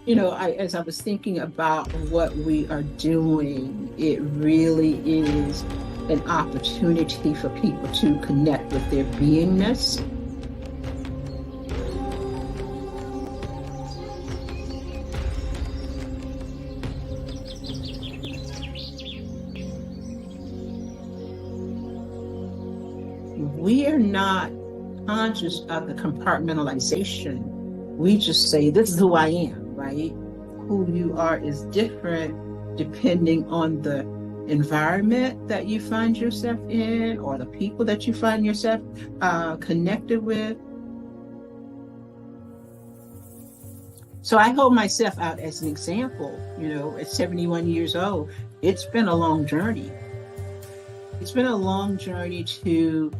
As I was thinking about what we are doing, it really is an opportunity for people to connect with their beingness. We are not conscious of the compartmentalization. We just say, this is who I am, right? Who you are is different depending on the environment that you find yourself in or the people that you find yourself connected with. So I hold myself out as an example. At 71 years old, it's been a long journey. It's been a long journey to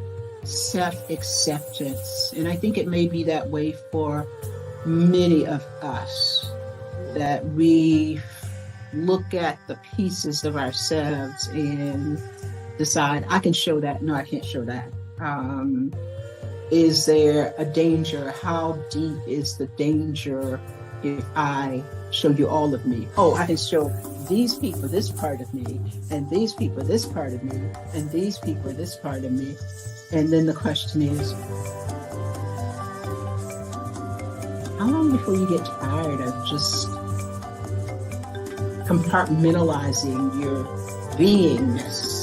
self-acceptance. And I think it may be that way for many of us, that we look at the pieces of ourselves and decide, I can show that. No, I can't show that. Is there a danger? How deep is the danger if I show you all of me? Oh, I can show these people this part of me, and these people this part of me, and these people this part of me. And then the question is, how long before you get tired of just compartmentalizing your beingness?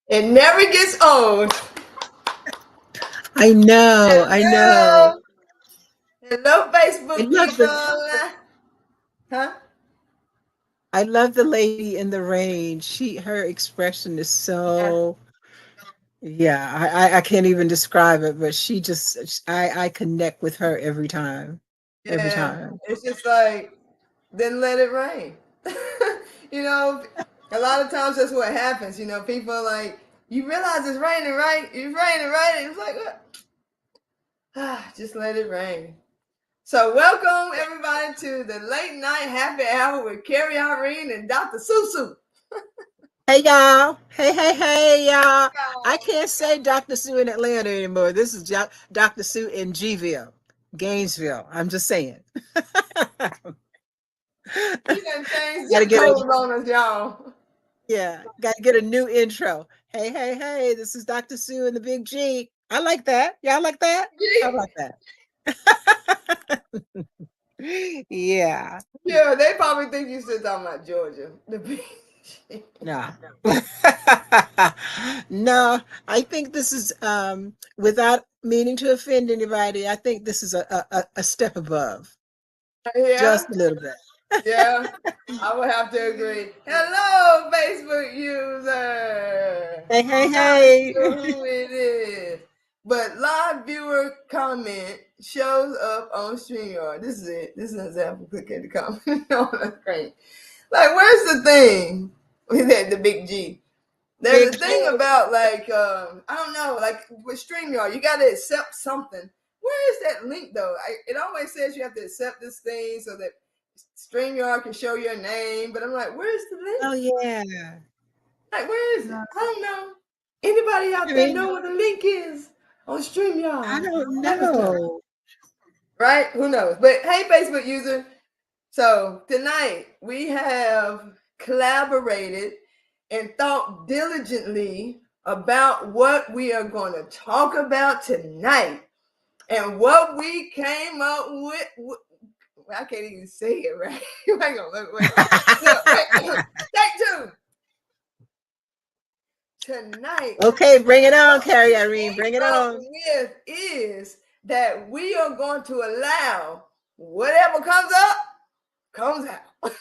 It never gets old. I know, I know. Hello, hello, I Facebook love the people. Huh? I love the lady in the rain. Her expression is Yeah. so, yeah, I can't even describe it, but I connect with her every time. Every Yeah. time. It's just like, then let it rain. you know, a lot of times that's what happens. People are like, you realize it's raining, right? It's raining, right? And it's like, just let it rain. So, welcome everybody to the late night happy hour with Carrie Irene and Dr. Susu. Hey y'all. Hey y'all. I can't say Dr. Sue in Atlanta anymore. This is Dr. Sue in Gville, Gainesville. I'm just saying. She done changed Gotta zip get a codes on us, y'all. Yeah, gotta get a new intro. Hey, this is Dr. Sue in the Big G. I like that. Y'all like that? How about that? Yeah. Yeah, they probably think you still talking about Georgia. The beach. No. No, I think this is without meaning to offend anybody, I think this is a step above. Yeah, Just a little bit. yeah, I would have to agree. Hello, Facebook user. Not sure Hey. who it is, but live viewer comment shows up on StreamYard. This is it. This is an example. Click at the comment on the screen. Like, where's the thing with the big G? There's Big a thing about like I don't know, like with StreamYard, you got to accept something. Where is that link though? It always says you have to accept this thing so that StreamYard can show your name, but I'm like, where's the Oh link? yeah. Like, where is it? I don't know. Anybody I out there mean, know what the link is on I StreamYard? don't Let us know. know. Right? Who knows? But hey, Facebook user. So tonight we have collaborated and thought diligently about what we are going to talk about tonight. And what we came up with, I can't even say it right. Hang on, wait. Take two. Tonight, Okay, bring it on, what Carrie we Irene. came Bring it up on. with is that we are going to allow whatever comes out.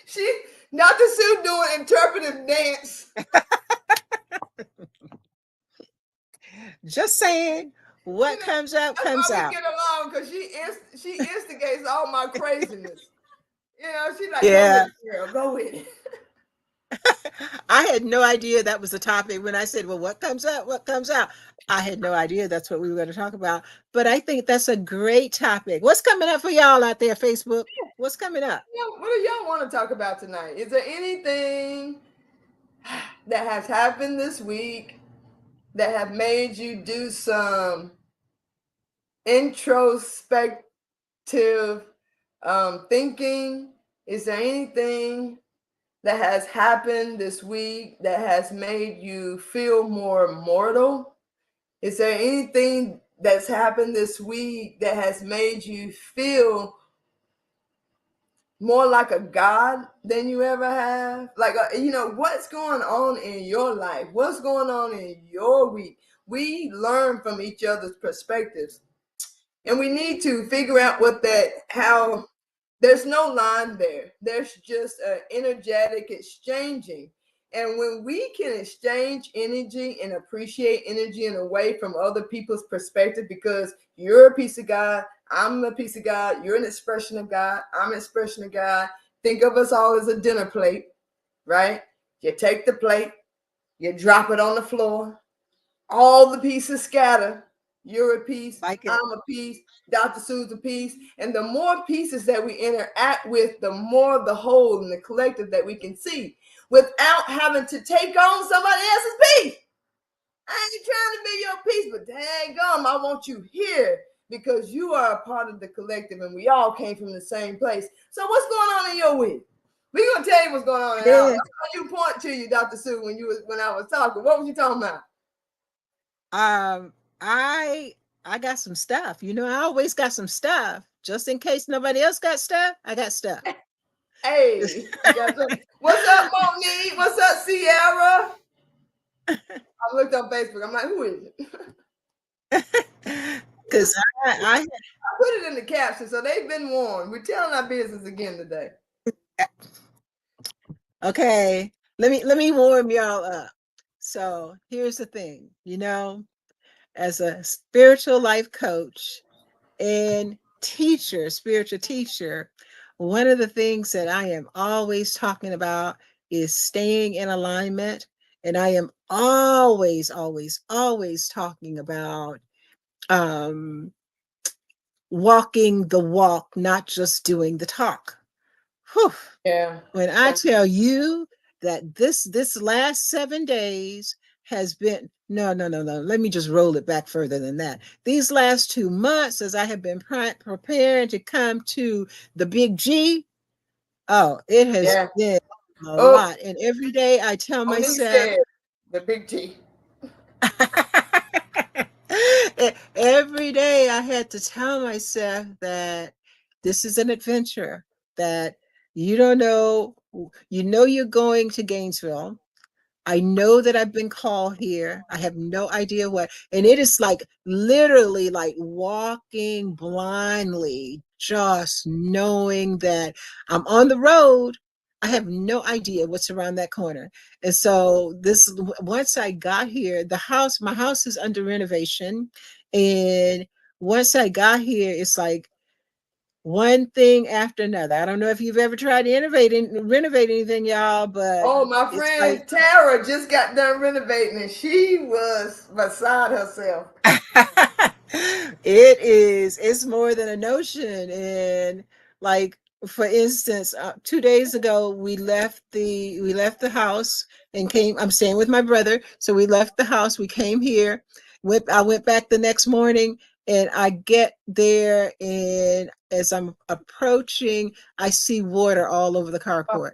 She Dr. Sue doing interpretive dance. Just saying, what comes out That's comes why we out. get along because she instigates all my craziness. She's like, go with Yeah. it, girl, go with it. I had no idea that was the topic when I said, well, what comes out? What comes out? I had no idea that's what we were going to talk about. But I think that's a great topic. What's coming up for y'all out there, Facebook? What's coming up? What do y'all want to talk about tonight? Is there anything that has happened this week that have made you do some introspective thinking? Is there anything that has happened this week that has made you feel more mortal? Is there anything that's happened this week that has made you feel more like a god than you ever have? Like, what's going on in your life? What's going on in your week? We learn from each other's perspectives, and we need to figure out how there's no line there. There's just an energetic exchanging. And when we can exchange energy and appreciate energy in a way from other people's perspective, because you're a piece of God, I'm a piece of God, you're an expression of God, I'm an expression of God. Think of us all as a dinner plate, right? You take the plate, you drop it on the floor, all the pieces scatter. You're a piece, I'm a piece, Dr. Sue's a piece. And the more pieces that we interact with, the more the whole and the collective that we can see without having to take on somebody else's piece. I ain't trying to be your piece, but dang gum, I want you here because you are a part of the collective and we all came from the same place. So what's going on in your week? We're going to tell you what's going on in ours. I saw you point to you, Dr. Sue, when I was talking. What was you talking about? I got some stuff. I always got some stuff. Just in case nobody else got stuff, I got stuff. Hey, what's up, Monique? What's up, Sierra? I looked on Facebook. I'm like, who is it? Because I put it in the caption, so they've been warned. We're telling our business again today. Okay, let me warm y'all up. So here's the thing, as a spiritual life coach and spiritual teacher, one of the things that I am always talking about is staying in alignment. And I am always, always, always talking about walking the walk, not just doing the talk. Whew. Yeah. When I tell you that this last 7 days has been no. Let me just roll it back further than that. These last 2 months, as I have been preparing to come to the big G, it has been a lot. And every day I tell myself, the big G. Every day I had to tell myself that this is an adventure, that you don't know, you're going to Gainesville. I know that I've been called here. I have no idea what. And it is like literally like walking blindly, just knowing that I'm on the road. I have no idea what's around that corner. And so once I got here, my house is under renovation. And once I got here, it's like one thing after another. I don't know if you've ever tried to renovate anything, y'all, but my friend Tara just got done renovating and she was beside herself. It's more than a notion. And like, for instance, 2 days ago, we left the house and I'm staying with my brother. So we left the house, we came here, I went back the next morning, and I get there, and as I'm approaching, I see water all over the carport.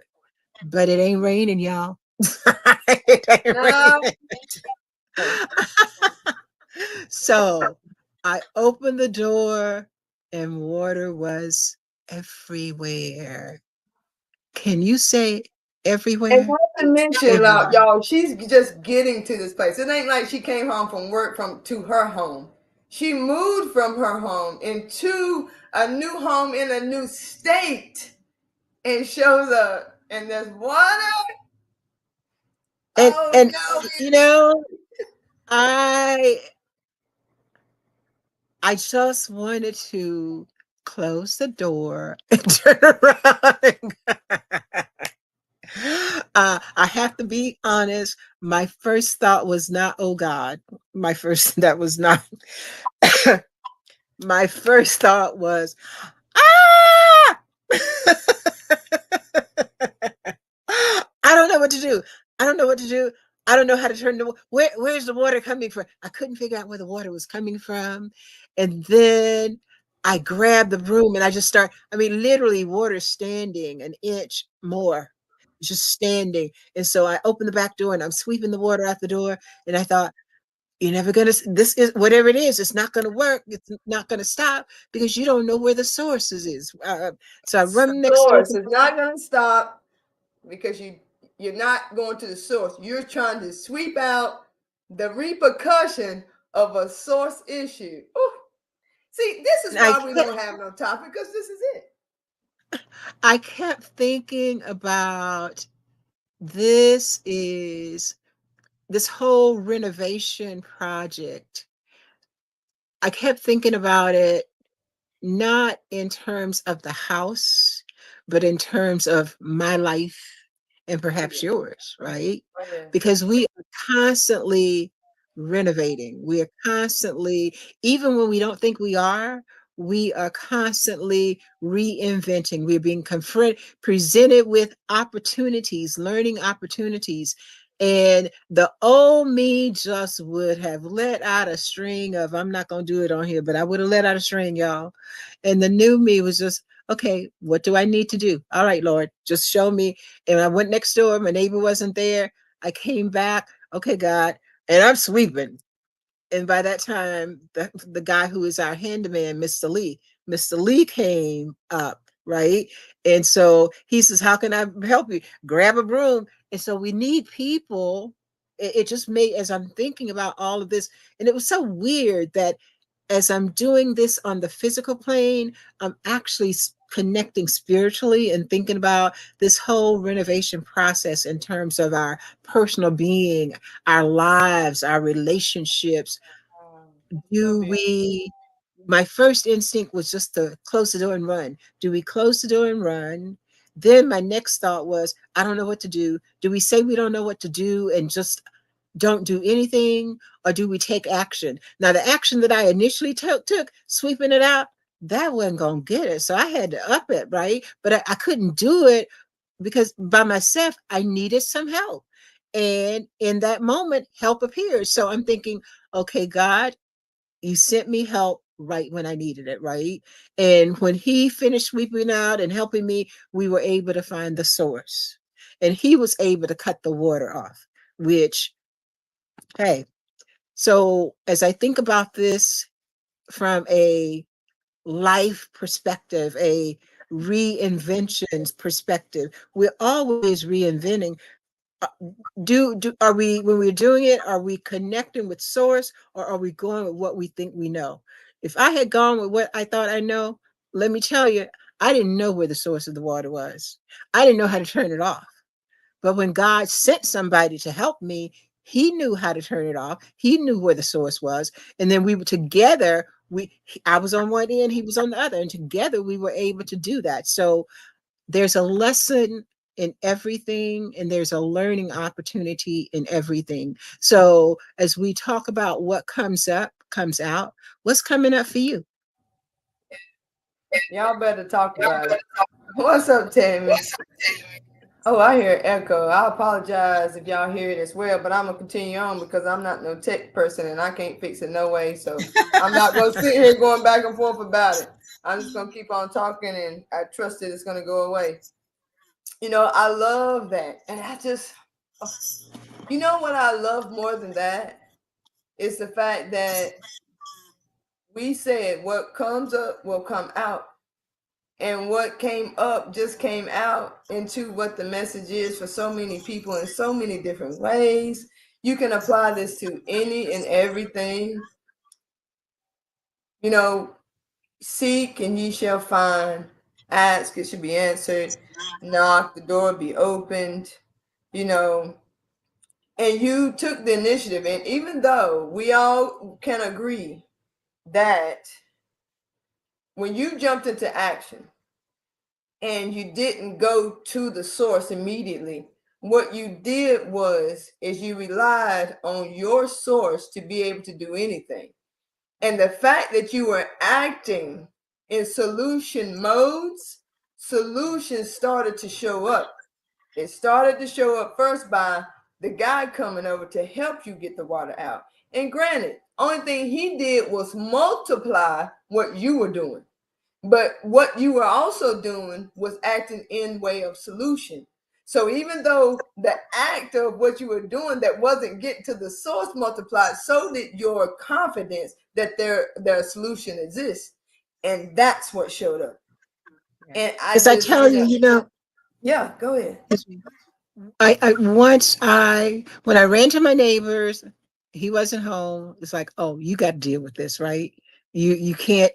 But it ain't raining, y'all. It ain't raining. So I opened the door and water was everywhere. Can you say everywhere? And not to mention, y'all, she's just getting to this place. It ain't like she came home from work to her home. She moved from her home into a new home in a new state and shows up and there's water. And no, I just wanted to close the door and turn around. I have to be honest. My first thought was not, oh God. That was not, my first thought was, ah! I don't know what to do. I don't know what to do. I don't know how to turn the where's the water coming from? I couldn't figure out where the water was coming from. And then I grabbed the broom and I just literally water standing an inch more, just standing. And so I opened the back door and I'm sweeping the water out the door. And I thought, you're never gonna, this is whatever it is, it's not gonna work, it's not gonna stop because you don't know where the source is. So I run next door. Source is not gonna stop because you're not going to the source. You're trying to sweep out the repercussion of a source issue. Ooh. See, this is why we don't have no topic, because this is it. I kept thinking about this whole renovation project. I kept thinking about it not in terms of the house, but in terms of my life and perhaps yours, right? Because we are constantly renovating. We are constantly, even when we don't think we are constantly reinventing. We're being presented with opportunities, learning opportunities. And the old me just would have let out a string of, I'm not going to do it on here, but I would have let out a string, y'all. And the new me was just, okay, what do I need to do? All right, Lord, just show me. And I went next door. My neighbor wasn't there. I came back. Okay, God. And I'm sweeping. And by that time, the guy who is our handyman, Mr. Lee came up, right? And so he says, how can I help you? Grab a broom. And so we need people. It just made, as I'm thinking about all of this, and it was so weird that as I'm doing this on the physical plane, I'm actually connecting spiritually and thinking about this whole renovation process in terms of our personal being, our lives, our relationships. My first instinct was just to close the door and run. Do we close the door and run? Then my next thought was, I don't know what to do. Do we say we don't know what to do and just don't do anything, or do we take action? Now, the action that I initially took, sweeping it out, that wasn't going to get it. So I had to up it, right? But I couldn't do it because by myself, I needed some help. And in that moment, help appeared. So I'm thinking, okay, God, you sent me help right when I needed it, right? And when he finished sweeping out and helping me, we were able to find the source. And he was able to cut the water off, which, hey, so as I think about this from a life perspective, a reinventions perspective, we're always reinventing. Are we, when we're doing it, are we connecting with source, or are we going with what we think we know? If I had gone with what I thought I know, let me tell you, I didn't know where the source of the water was. I didn't know how to turn it off. But when God sent somebody to help me, he knew how to turn it off. He knew where the source was. And then we were together. I was on one end, he was on the other. And together we were able to do that. So there's a lesson in everything, and there's a learning opportunity in everything. So as we talk about what comes up, comes out, what's coming up for you? Y'all better talk about it. What's up, Tammy? Oh, I hear echo. I apologize if y'all hear it as well, but I'm gonna continue on because I'm not no tech person and I can't fix it no way. So I'm not gonna sit here going back and forth about it. I'm just gonna keep on talking, and I trust that it's gonna go away. You know, I love that, and you know what I love more than that is the fact that we said what comes up will come out. And what came up just came out into what the message is for so many people in so many different ways. You can apply this to any and everything. You know, seek and ye shall find, ask, it should be answered, knock, the door be opened, you know. And you took the initiative. And even though we all can agree that when you jumped into action, and you didn't go to the source immediately, what you did is you relied on your source to be able to do anything. And the fact that you were acting in solution modes, solutions started to show up. It started to show up first by the guy coming over to help you get the water out. And granted, only thing he did was multiply what you were doing. But what you were also doing was acting in way of solution. So even though the act of what you were doing that wasn't getting to the source multiplied, so did your confidence that their solution exists. And that's what showed up. And I tell you, you know. Yeah, go ahead. When I ran to my neighbors, he wasn't home. It's like, oh, you got to deal with this, right? You can't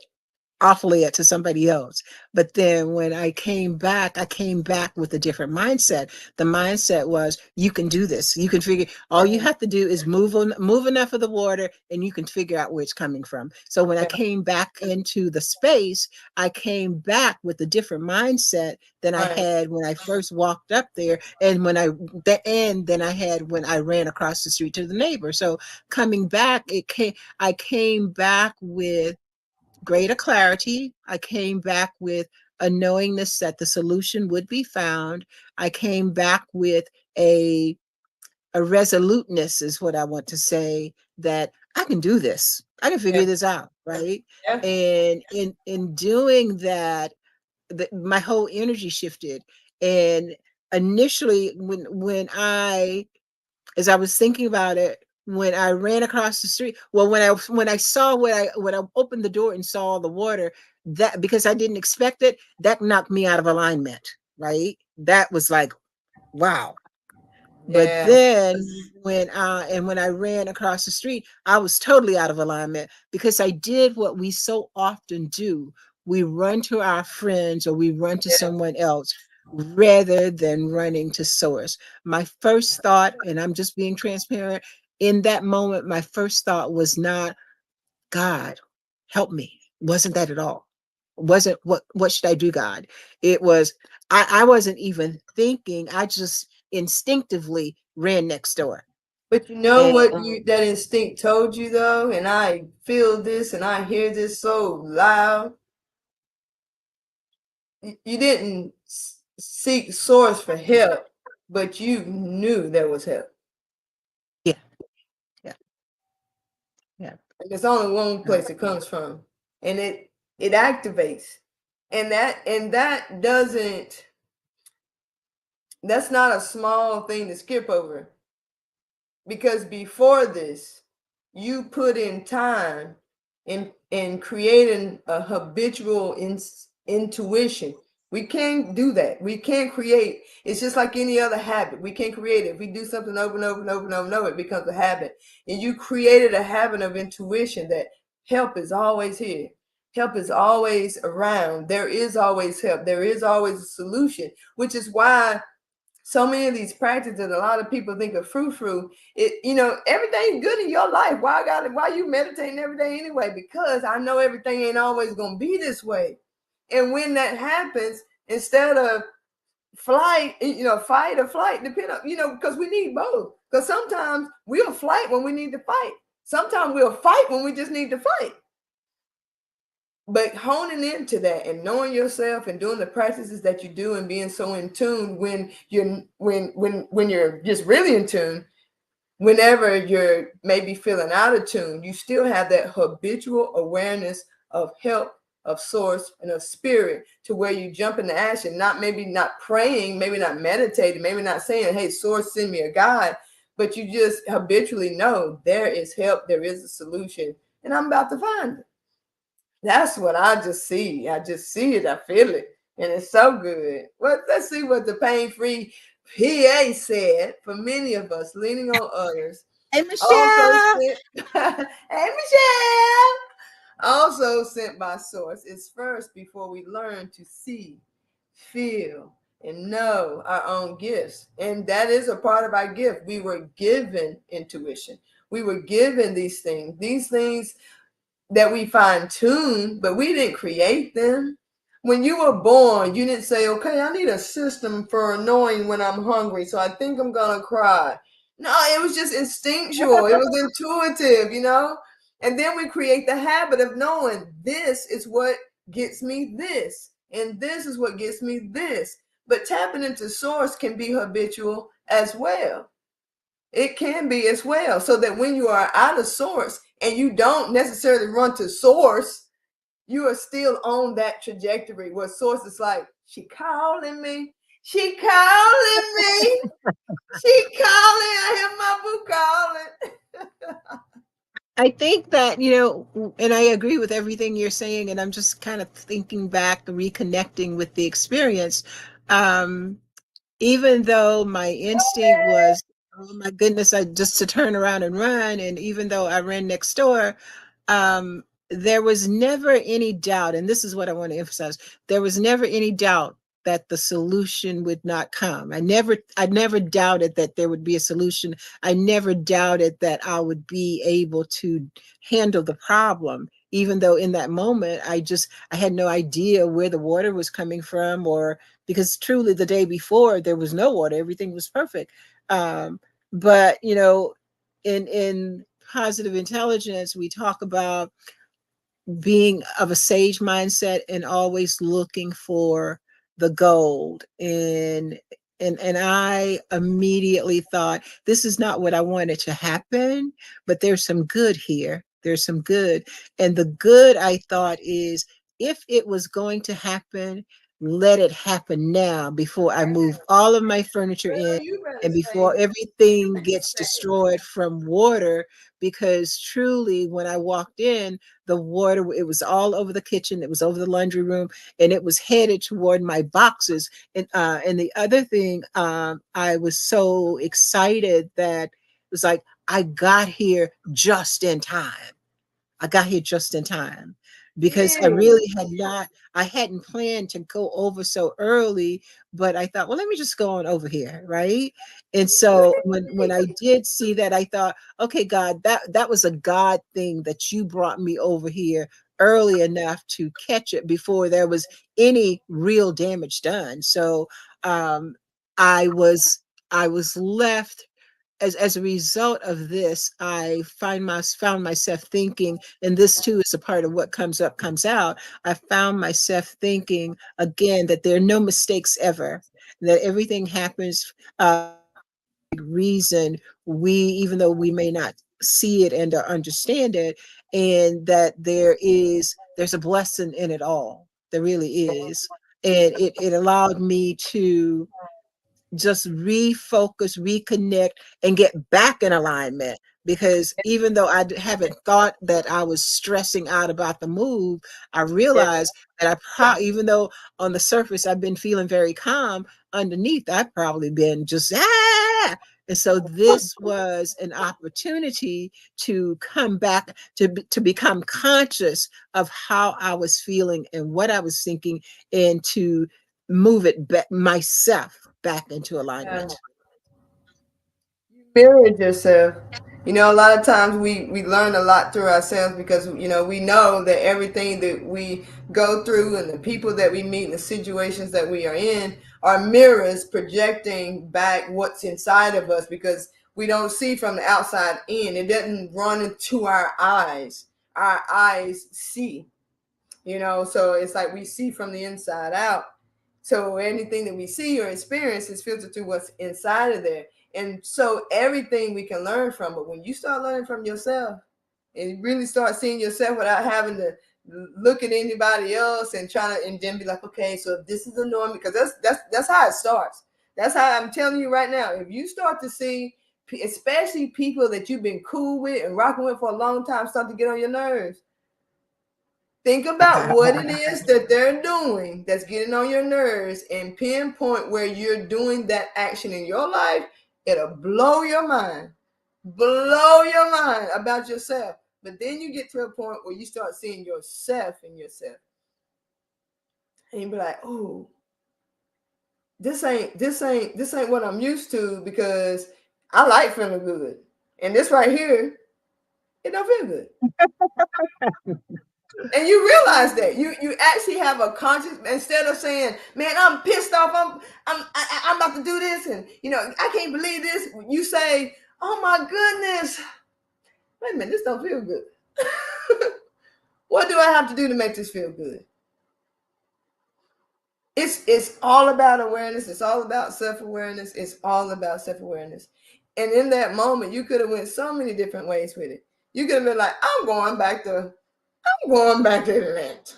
awfully it to somebody else. But then when I came back with a different mindset. The mindset was, you can do this. You can figure, all you have to do is move enough of the water and you can figure out where it's coming from. So when I came back into the space, I came back with a different mindset than I had when I first walked up there. And then I had when I ran across the street to the neighbor. So coming back, I came back with greater clarity. I came back with a knowingness that the solution would be found. I came back with a resoluteness, is what I want to say, that I can do this. I can figure this out, right? Yeah. And in doing that, my whole energy shifted. And initially, as I was thinking about it, when I ran across the street, well, when I opened the door and saw the water, that, because I didn't expect it, that knocked me out of alignment, right? That was like, wow. But then when I ran across the street, I was totally out of alignment, because I did what we so often do. We run to our friends or we run to someone else rather than running to source. My first thought, and I'm just being transparent, in that moment, my first thought was not, God, help me. Wasn't that at all. Wasn't what should I do, God? It was, I wasn't even thinking. I just instinctively ran next door. But you know what that instinct told you though, and I feel this and I hear this so loud. You didn't seek source for help, but you knew there was help. Yeah. And there's only one place it comes from, and it activates, and that's not a small thing to skip over, because before this, you put in time in creating a habitual intuition. We can't do that. We can't create. It's just like any other habit. We can't create it. If we do something over and over and over and over and over, it becomes a habit. And you created a habit of intuition that help is always here. Help is always around. There is always help. There is always a solution, which is why so many of these practices that a lot of people think of frou-frou, everything's good in your life. Why you meditating every day anyway? Because I know everything ain't always going to be this way. And when that happens, instead of fight or flight, depending on, because we need both. Because sometimes we'll flight when we need to fight. Sometimes we'll fight when we just need to fight. But honing into that and knowing yourself and doing the practices that you do and being so in tune when you're just really in tune, whenever you're maybe feeling out of tune, you still have that habitual awareness of help, of source, and of spirit, to where you jump into action, not praying, maybe not meditating, maybe not saying, hey, source, send me a guide, but you just habitually know there is help, there is a solution, and I'm about to find it. That's what I just see. I just see it. I feel it. And it's so good. Well, let's see what the pain-free PA said. For many of us, leaning on others. Hey, Michelle. Hey, Michelle. Also sent by source. It's first before we learn to see, feel, and know our own gifts. And that is a part of our gift. We were given intuition. We were given these things that we fine tune, but we didn't create them. when you were born, you didn't say, okay, I need a system for knowing when I'm hungry, so I think I'm gonna cry. No, it was just instinctual. It was intuitive, you know? And then we create the habit of knowing this is what gets me this, and this is what gets me this. But tapping into source can be habitual as well. It can be as well. So that when you are out of source and you don't necessarily run to source, you are still on that trajectory where source is like, she calling me. She calling me. She calling. I hear my boo calling. I think that, and I agree with everything you're saying, and I'm just kind of thinking back, reconnecting with the experience. Um, Even though my instinct was, oh my goodness, I just to turn around and run, and even though I ran next door, um, there was never any doubt, and this is what I want to emphasize, there was never any doubt that the solution would not come. I never doubted that there would be a solution. I never doubted that I would be able to handle the problem, even though in that moment I had no idea where the water was coming from, or because truly the day before there was no water, everything was perfect. But in positive intelligence, we talk about being of a sage mindset and always looking for the gold. And I immediately thought, this is not what I wanted to happen, but there's some good here. There's some good. And the good, I thought, is if it was going to happen, let it happen now before I move all of my furniture Girl, in you better and say before that. everything gets destroyed from water. Because truly, when I walked in, the water, it was all over the kitchen, it was over the laundry room, and it was headed toward my boxes. And the other thing, I was so excited that it was like I got here just in time. I got here just in time because I Yeah. really had not, I hadn't planned to go over so early, but I thought, well, let me just go on over here, right? And so when I did see that, I thought, okay, God, that was a God thing that you brought me over here early enough to catch it before there was any real damage done. So um, I was I was left as a result of this, I found myself thinking, and this too is a part of what comes up, comes out. I found myself thinking again that there are no mistakes ever, that everything happens reason, we even though we may not see it and understand it, and that there's a blessing in it all. There really is. And it allowed me to just refocus, reconnect, and get back in alignment. Because even though haven't thought that I was stressing out about the move, I realized that even though on the surface I've been feeling very calm, underneath I've probably been just ah. And so this was an opportunity to come back to become conscious of how I was feeling and what I was thinking, and to move it back myself back into Yeah. alignment. Mirrored yourself. You know, a lot of times we learn a lot through ourselves because we know that everything that we go through and the people that we meet and the situations that we are in are mirrors projecting back what's inside of us, because we don't see from the outside in. It doesn't run into our eyes. Our eyes see. So it's like we see from the inside out. So anything that we see or experience is filtered through what's inside of there. And so everything we can learn from, but when you start learning from yourself and really start seeing yourself without having to look at anybody else and trying to, and then be like, okay, so if this is a norm, because that's how it starts. That's how I'm telling you right now. If you start to see, especially people that you've been cool with and rocking with for a long time, start to get on your nerves. Think about what it is that they're doing that's getting on your nerves and pinpoint where you're doing that action in your life. It'll blow your mind. Blow your mind about yourself. But then you get to a point where you start seeing yourself in yourself. And you be like, oh, this ain't what I'm used to, because I like feeling good. And this right here, it don't feel good. And you realize that you actually have a conscious, instead of saying, "Man, I'm pissed off. I'm about to do this, and I can't believe this." You say, "Oh my goodness, wait a minute, this don't feel good. What do I have to do to make this feel good?" It's all about awareness. It's all about self-awareness. It's all about self-awareness. And in that moment, you could have went so many different ways with it. You could have been like, I'm going back to Atlanta.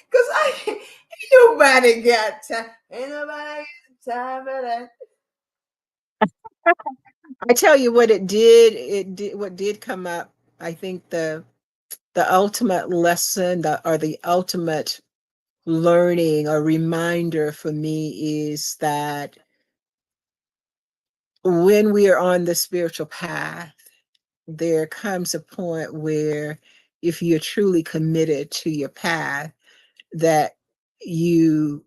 Because ain't nobody got time. Ain't nobody got time for that. I tell you what it did. It did what did come up. I think the ultimate lesson, or the ultimate learning or reminder for me is that when we are on the spiritual path, there comes a point where if you're truly committed to your path, that you,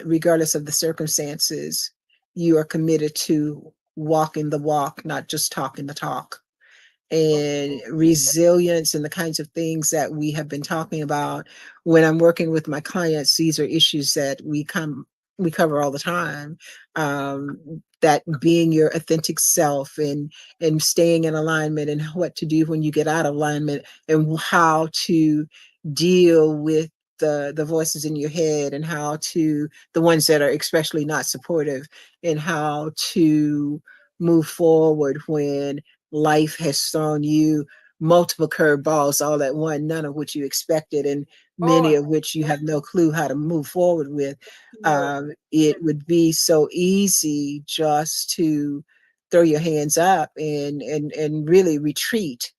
regardless of the circumstances, you are committed to walking the walk, not just talking the talk. And resilience and the kinds of things that we have been talking about when I'm working with my clients, these are issues that we cover all the time. That being your authentic self, and staying in alignment, and what to do when you get out of alignment, and how to deal with the voices in your head, and how to, the ones that are especially not supportive, and how to move forward when life has thrown you multiple curveballs all at one, none of which you expected, and many of which you have no clue how to move forward with. It would be so easy just to throw your hands up and really retreat.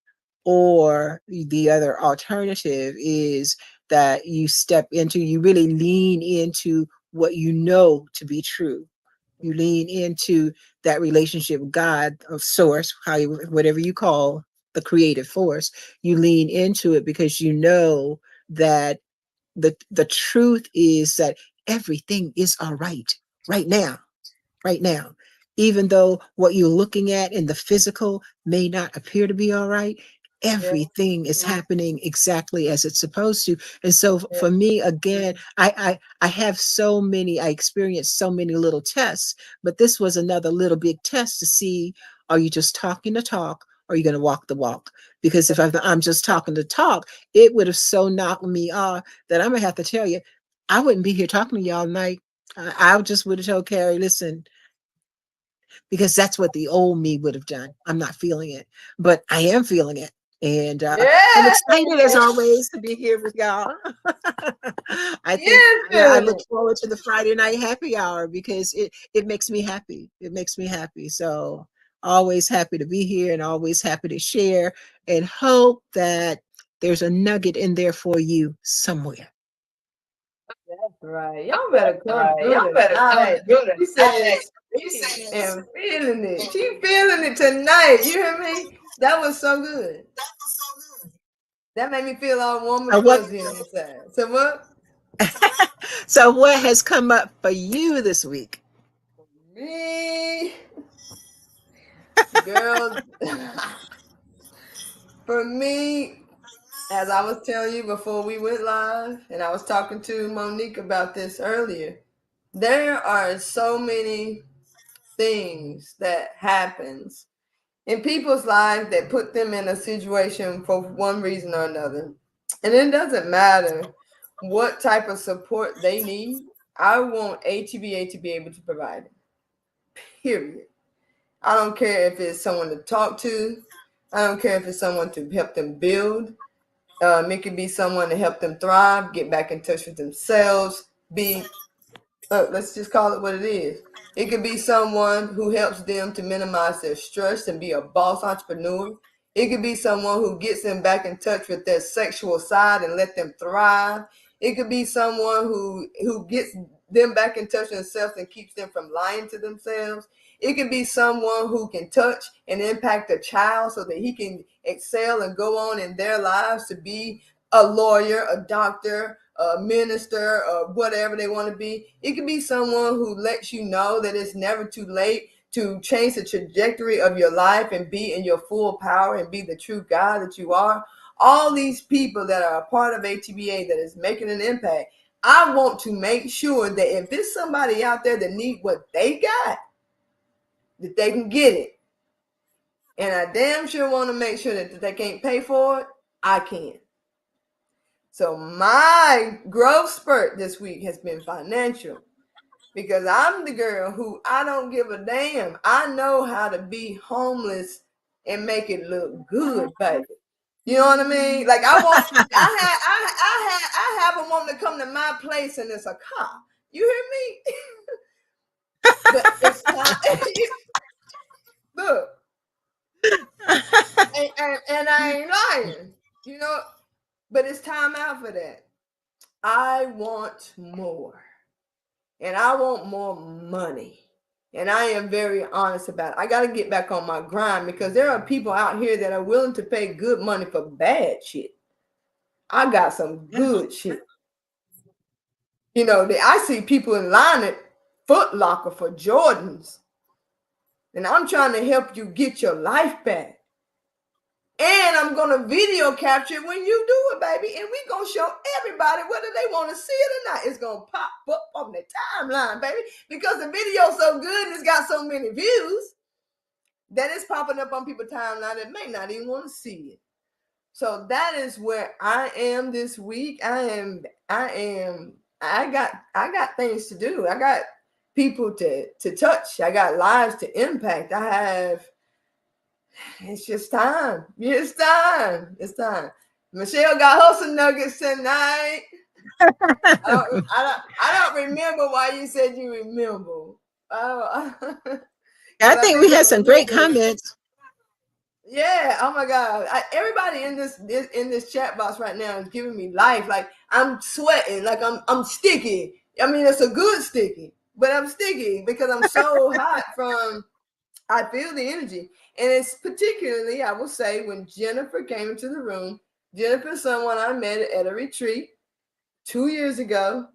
Or the other alternative is that you really lean into what you know to be true. You lean into that relationship with God, of source, whatever you call the creative force. You lean into it because you know that the truth is that everything is all right now, right now. Even though what you're looking at in the physical may not appear to be all right, everything is happening exactly as it's supposed to. And so for me, again, I have I experienced so many little tests, but this was another little big test to see, are you just talking the talk, or are you going to walk the walk? Because if I'm just talking the talk, it would have so knocked me off that I'm gonna have to tell you, I wouldn't be here talking to y'all tonight. I just would have told Carrie, listen, because that's what the old me would have done. I'm not feeling it, but I am feeling it. And I'm excited as always to be here with y'all. I look forward to the Friday night happy hour because it makes me happy. It makes me happy. So always happy to be here, and always happy to share, and hope that there's a nugget in there for you somewhere. That's right. Y'all better come through tonight. And feeling it. She feeling it tonight. You hear me? That was so good. That made me feel all warm and fuzzy inside. So what? So what has come up for you this week? Me, girl. For me, as I was telling you before we went live, and I was talking to Monique about this earlier, there are so many things that happens in people's lives that put them in a situation for one reason or another. And it doesn't matter what type of support they need. I want ATBA to be able to provide it. Period. I don't care if it's someone to talk to. I don't care if it's someone to help them build. It could be someone to help them thrive, get back in touch with themselves, let's just call it what it is. It could be someone who helps them to minimize their stress and be a boss entrepreneur. It could be someone who gets them back in touch with their sexual side and let them thrive. It could be someone who gets them back in touch with themselves and keeps them from lying to themselves. It could be someone who can touch and impact a child so that he can excel and go on in their lives to be a lawyer, a doctor, a minister, or whatever they want to be. It could be someone who lets you know that it's never too late to change the trajectory of your life and be in your full power and be the true God that you are. all these people that are a part of ATBA that is making an impact, I want to make sure that if there's somebody out there that need what they got, that they can get it. And I damn sure want to make sure that if they can't pay for it, I can. So my growth spurt this week has been financial, because I'm the girl who I don't give a damn. I know how to be homeless and make it look good, baby. You know what I mean? Like I have a woman to come to my place and it's a car. You hear me? But it's time. Look, and I ain't lying, you know. But it's time out for that. I want more, and I want more money. And I am very honest about it. I got to get back on my grind, because there are people out here that are willing to pay good money for bad shit. I got some good shit. You know, I see people in line at Foot Locker for Jordans. And I'm trying to help you get your life back. And I'm going to video capture it when you do it, baby. And we're going to show everybody whether they want to see it or not. It's going to pop up on the timeline, baby, because the video's so good and it's got so many views that it's popping up on people's timeline that may not even want to see it. So that is where I am this week. I got things to do. I got people to touch. I got lives to impact. It's just time. It's time. It's time. Michelle got her some nuggets tonight. I don't remember why you said you remember. I think we had some great comments. Yeah. Oh my God. Everybody in this chat box right now is giving me life. Like I'm sweating. Like I'm sticky. I mean, it's a good sticky, but I'm sticky because I'm so hot from. I feel the energy. And it's particularly, I will say, when Jennifer came into the room. Jennifer's someone I met at a retreat 2 years ago.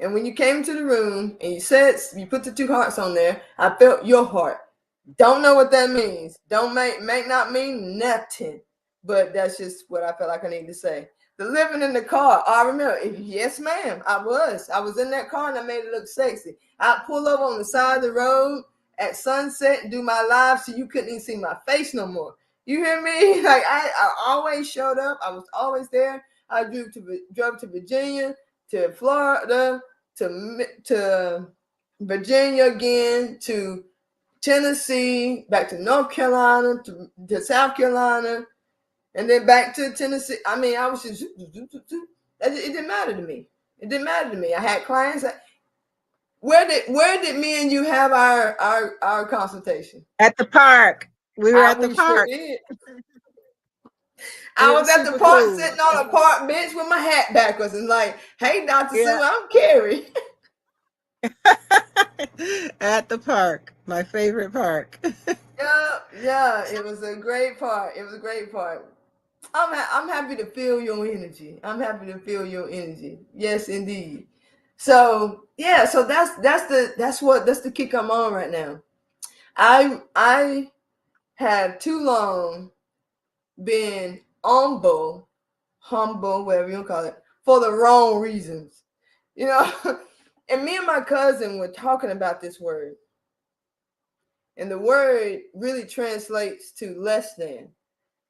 And when you came into the room and you put the 2 hearts on there, I felt your heart. Don't know what that means. Don't may not mean nothing. But that's just what I felt like I need to say. The living in the car. I remember. Yes, ma'am. I was in that car and I made it look sexy. I pull up on the side of the road at sunset and do my live so you couldn't even see my face no more. You hear me? Like I always showed up. I was always there. I drove to Virginia, to Florida, to Virginia again, to Tennessee, back to North Carolina, to South Carolina, and then back to Tennessee. I mean, I was just, it didn't matter to me. It didn't matter to me. I had clients. Where did me and you have our consultation? At the park. We were at the park. Sure I was at the park, cool. Sitting on a park bench with my hat backwards and like, hey, Dr. Sue, I'm Carrie. At the park, my favorite park. Yeah, it was a great part. It was a great part. I'm happy to feel your energy. I'm happy to feel your energy. Yes, indeed. So yeah, so that's the kick I'm on right now. I have too long been humble, whatever you call it, for the wrong reasons, you know. And me and my cousin were talking about this word, and the word really translates to less than.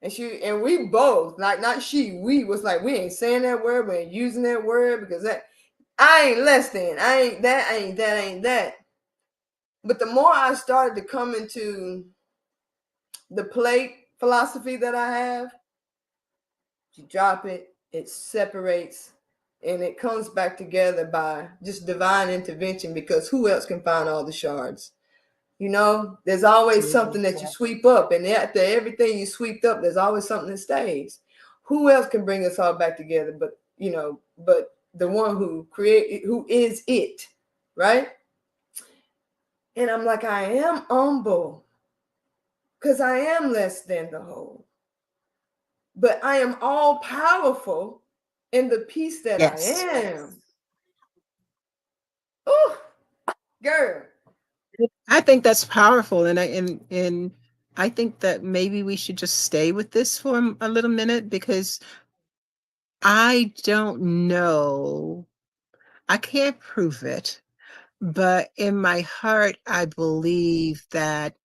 And we both, like, not she, we was like, we ain't saying that word, we ain't using that word, because that I ain't less than, I ain't that. But the more I started to come into the plate philosophy that I have, you drop it, it separates, and it comes back together by just divine intervention, because who else can find all the shards? You know, there's always something that you sweep up, and after everything you swept up, there's always something that stays. Who else can bring us all back together but the one who is it, right? And I'm like, I am humble because I am less than the whole. But I am all powerful in the peace that I am. Oh, girl. I think that's powerful. And I think that maybe we should just stay with this for a little minute, because I don't know. I can't prove it, but in my heart, I believe that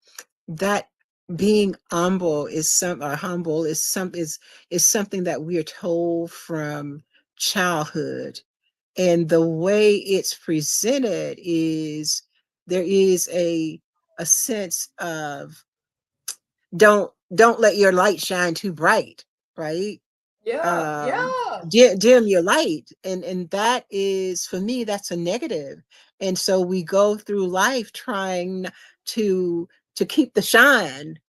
that being humble is is something that we are told from childhood. And the way it's presented is, there is a sense of, don't let your light shine too bright, right? Yeah, um yeah. dim your light, and that is, for me, that's a negative. And so we go through life trying to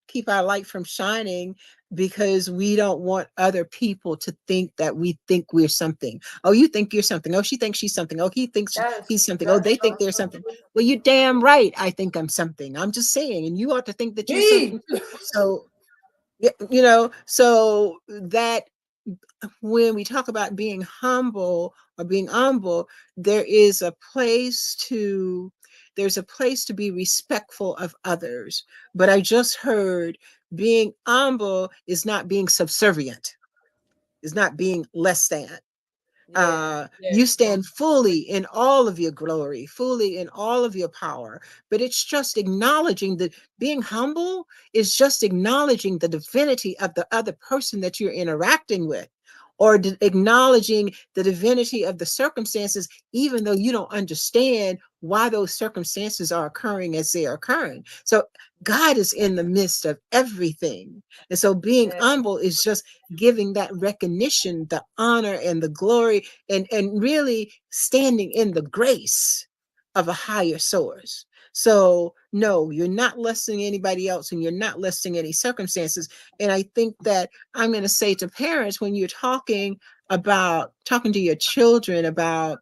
keep our light from shining, because we don't want other people to think that we think we're something. Oh, you think you're something. Oh, she thinks she's something. Oh, he thinks he's something. Oh, That's they think so they're true. something. Well, you're damn right, I think I'm something. I'm just saying, and you ought to think that you're something Me. too. So yeah, so that, when we talk about being humble or being humble, there is a place to there's a place to be respectful of others. But I just heard, being humble is not being subservient, is not being less than. Yes, You yes, stand fully in all of your glory, fully in all of your power. But it's just acknowledging that being humble is just acknowledging the divinity of the other person that you're interacting with, or acknowledging the divinity of the circumstances, even though you don't understand why those circumstances are occurring as they are occurring. So God is in the midst of everything. And so being yes, humble is just giving that recognition, the honor and the glory, and really standing in the grace of a higher source. So no, you're not less than anybody else, and you're not less than any circumstances. And I think that I'm going to say to parents, when you're talking to your children about,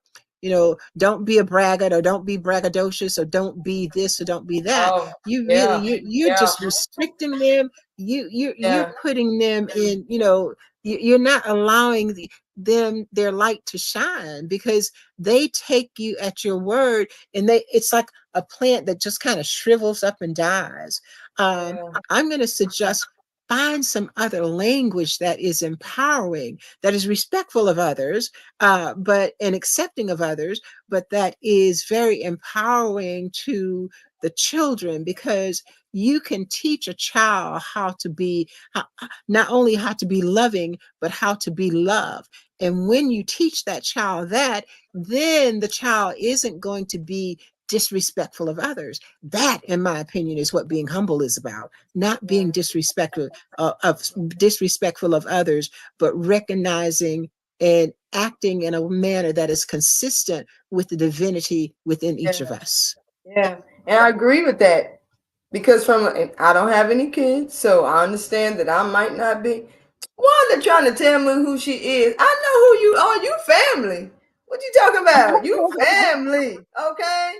don't be a braggart, or don't be braggadocious, or don't be this, or don't be that. oh, You really, yeah, you're yeah, just restricting them. You're yeah, putting them in, you're not allowing their light to shine, because they take you at your word, and it's like a plant that just kind of shrivels up and dies. yeah, I'm going to suggest, find some other language that is empowering, that is respectful of others, but and accepting of others, but that is very empowering to the children, because you can teach a child not only how to be loving, but how to be loved. And when you teach that child that, then the child isn't going to be disrespectful of others. That, in my opinion, is what being humble is about. Not being yeah. disrespectful of others, but recognizing and acting in a manner that is consistent with the divinity within each of Yeah. us. Yeah, and I agree with that because and I don't have any kids, so I understand that I might not be. Wanda trying to tell me who she is. I know who you are. You family. What you talking about? You family, okay?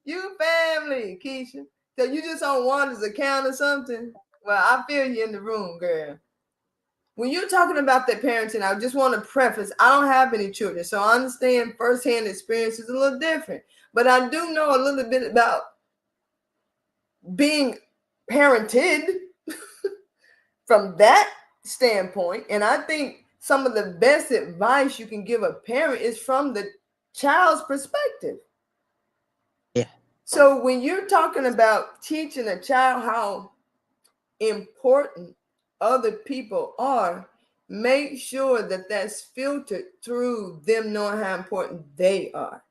You family, Keisha. So you just on Wanda's account or something? Well, I feel you in the room, girl. When you're talking about that parenting, I just want to preface, I don't have any children, so I understand firsthand experience is a little different. But I do know a little bit about being parented from that standpoint. And I think some of the best advice you can give a parent is from the child's perspective. Yeah. So when you're talking about teaching a child how important other people are, make sure that that's filtered through them knowing how important they are.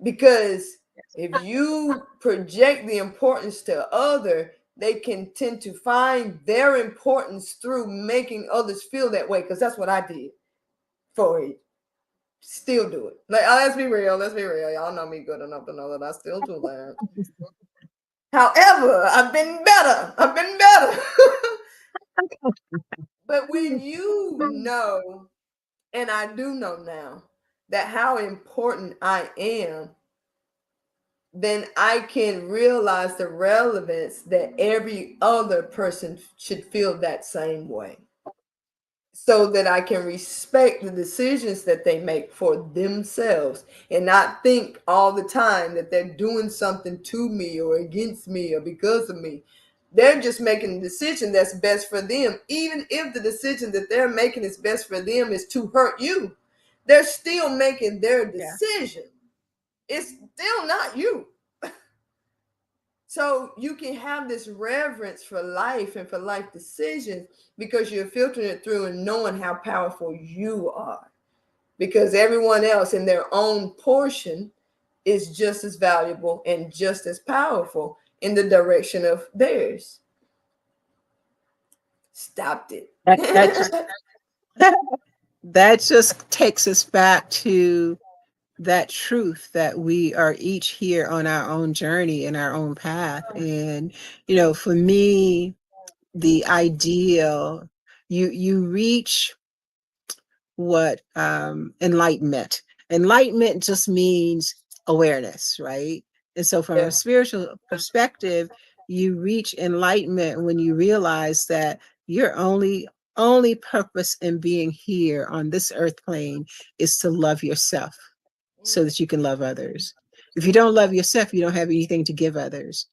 Because if you project the importance to other, they can tend to find their importance through making others feel that way. Because that's what I did for it. Still do it. Like, let's be real. Let's be real. Y'all know me good enough to know that I still do that. However, I've been better. I've been better. But when you know, and I do know now, that how important I am, then I can realize the relevance that every other person should feel that same way. So that I can respect the decisions that they make for themselves and not think all the time that they're doing something to me or against me or because of me. They're just making a decision that's best for them. Even if the decision that they're making is best for them is to hurt you, they're still making their decision. It's still not you. So you can have this reverence for life and for life decisions because you're filtering it through and knowing how powerful you are. Because everyone else in their own portion is just as valuable and just as powerful in the direction of theirs. Stopped it. That just takes us back to that truth that we are each here on our own journey and our own path. And, you know, for me, the ideal, you reach what enlightenment. Enlightenment just means awareness, right? And so from a spiritual perspective, you reach enlightenment when you realize that your only purpose in being here on this earth plane is to love yourself so that you can love others. If you don't love yourself, you don't have anything to give others.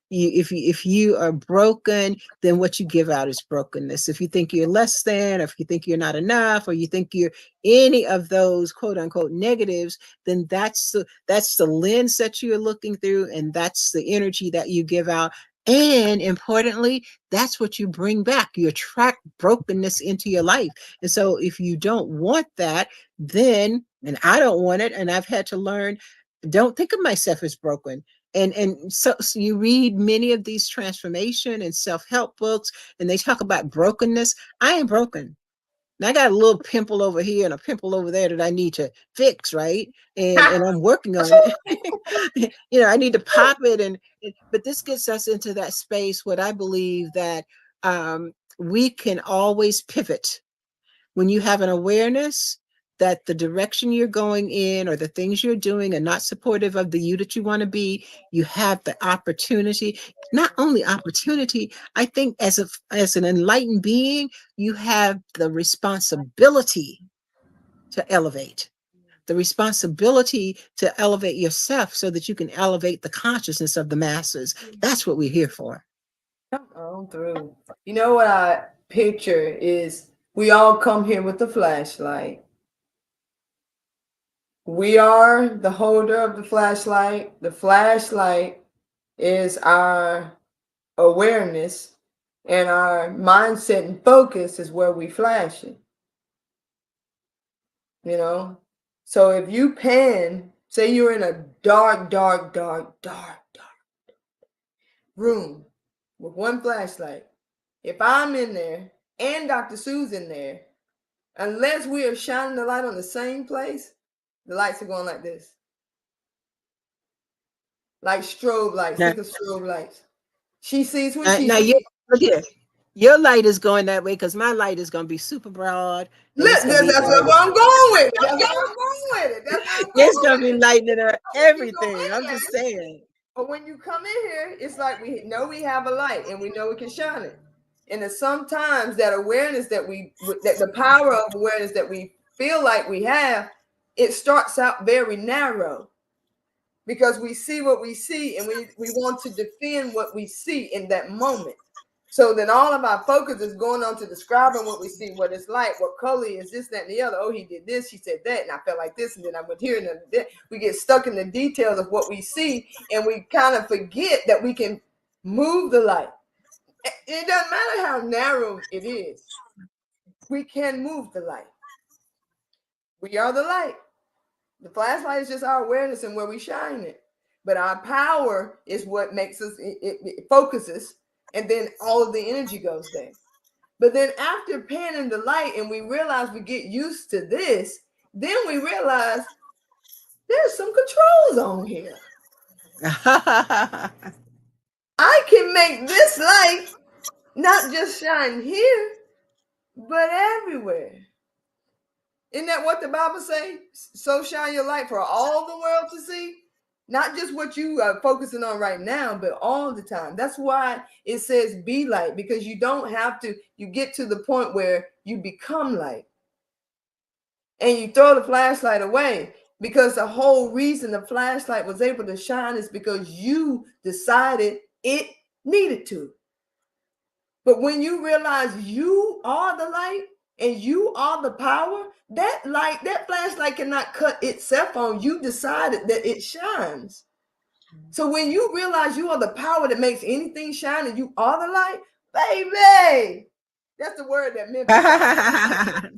If you are broken, then what you give out is brokenness. If you think you're less than, or if you think you're not enough, or you think you're any of those quote unquote negatives, then that's the lens that you're looking through, and that's the energy that you give out. And importantly, that's what you bring back. You attract brokenness into your life. And so if you don't want that, then, and I don't want it, and I've had to learn, don't think of myself as broken. And so you read many of these transformation and self-help books, and they talk about brokenness. I ain't broken. I got a little pimple over here and a pimple over there that I need to fix, right? And I'm working on it. You know, I need to pop it. But this gets us into that space, what I believe that we can always pivot. When you have an awareness that the direction you're going in or the things you're doing are not supportive of the you that you want to be, you have the opportunity, not only opportunity, I think as an enlightened being, you have the responsibility to elevate. The responsibility to elevate yourself so that you can elevate the consciousness of the masses. That's what we're here for. Come on through. You know what I picture is we all come here with a flashlight. We are the holder of the flashlight. The flashlight is our awareness, and our mindset and focus is where we flash it. You know? So if you pan, say you're in a dark room with one flashlight. If I'm in there and Dr. Sue's in there, unless we are shining the light on the same place, the lights are going like this. Like strobe lights. Think of strobe lights. She sees what she sees. Look here. Your light is going that way because my light is going to be super broad. Look, that's what I'm going with. That's what I'm going with it. It's going to be lightening up everything. I'm just saying. But when you come in here, it's like we know we have a light and we know we can shine it. And then sometimes that awareness that the power of awareness that we feel like we have, it starts out very narrow because we see what we see and we want to defend what we see in that moment. So then all of our focus is going on to describing what we see, what it's like, what color is this, that, and the other. Oh, he did this, she said that, and I felt like this, and then I went here, and then we get stuck in the details of what we see, and we kind of forget that we can move the light. It doesn't matter how narrow it is. We can move the light. We are the light. The flashlight is just our awareness and where we shine it. But our power is what makes us, it focuses, and then all of the energy goes there. But then after panning the light and we realize we get used to this, then we realize there's some controls on here. I can make this light not just shine here, but everywhere. Isn't that what the Bible says? So shine your light for all the world to see. Not just what you are focusing on right now, but all the time. That's why it says be light, because you don't have to, you get to the point where you become light. And you throw the flashlight away, because the whole reason the flashlight was able to shine is because you decided it needed to. But when you realize you are the light and you are the power, that light, that flashlight cannot cut itself on. You decided that it shines. So when you realize you are the power that makes anything shine and you are the light, baby, that's the word that Memphis.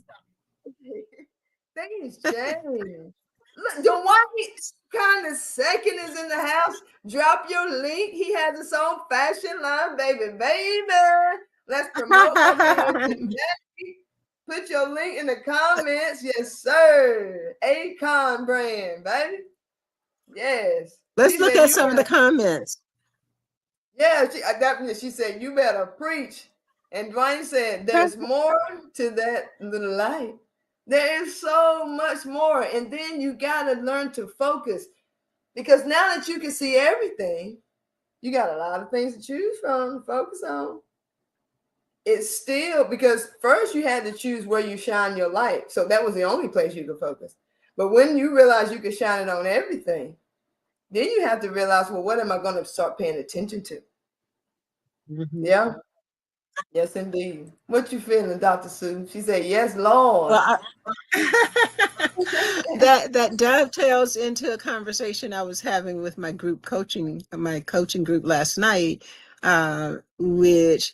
Things change. Look, Dwight kind of second is in the house. Drop your link. He has his own fashion line, baby. Let's promote my man today. Put your link in the comments. Yes, sir. Akon brand, baby. Yes. Let's look at some of the comments. Yeah, she said, you better preach. And Dwayne said, there's more to that little light. There is so much more. And then you got to learn to focus. Because now that you can see everything, you got a lot of things to choose from, to focus on. It's still, because first you had to choose where you shine your light. So that was the only place you could focus. But when you realize you could shine it on everything, then you have to realize, well, what am I going to start paying attention to? Mm-hmm. Yeah. Yes, indeed. What you feeling, Dr. Sue? She said, yes, Lord. Well, that dovetails into a conversation I was having with my coaching group last night, which,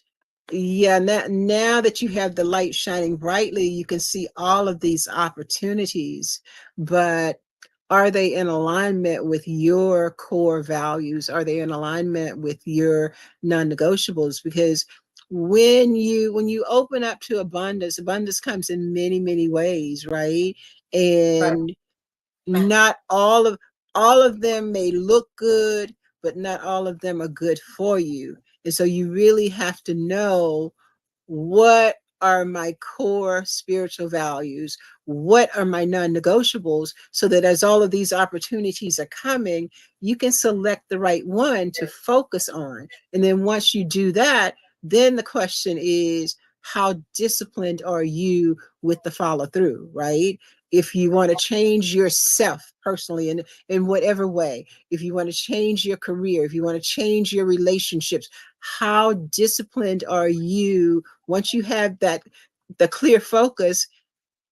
yeah, now that you have the light shining brightly, you can see all of these opportunities, but are they in alignment with your core values? Are they in alignment with your non-negotiables? Because when you open up to abundance comes in many, many ways, right? And not all of them may look good, but not all of them are good for you. And so you really have to know, what are my core spiritual values? What are my non-negotiables? So that as all of these opportunities are coming, you can select the right one to focus on. And then once you do that, then the question is, how disciplined are you with the follow through, right? If you want to change yourself personally in whatever way, if you want to change your career, if you want to change your relationships, how disciplined are you once you have the clear focus?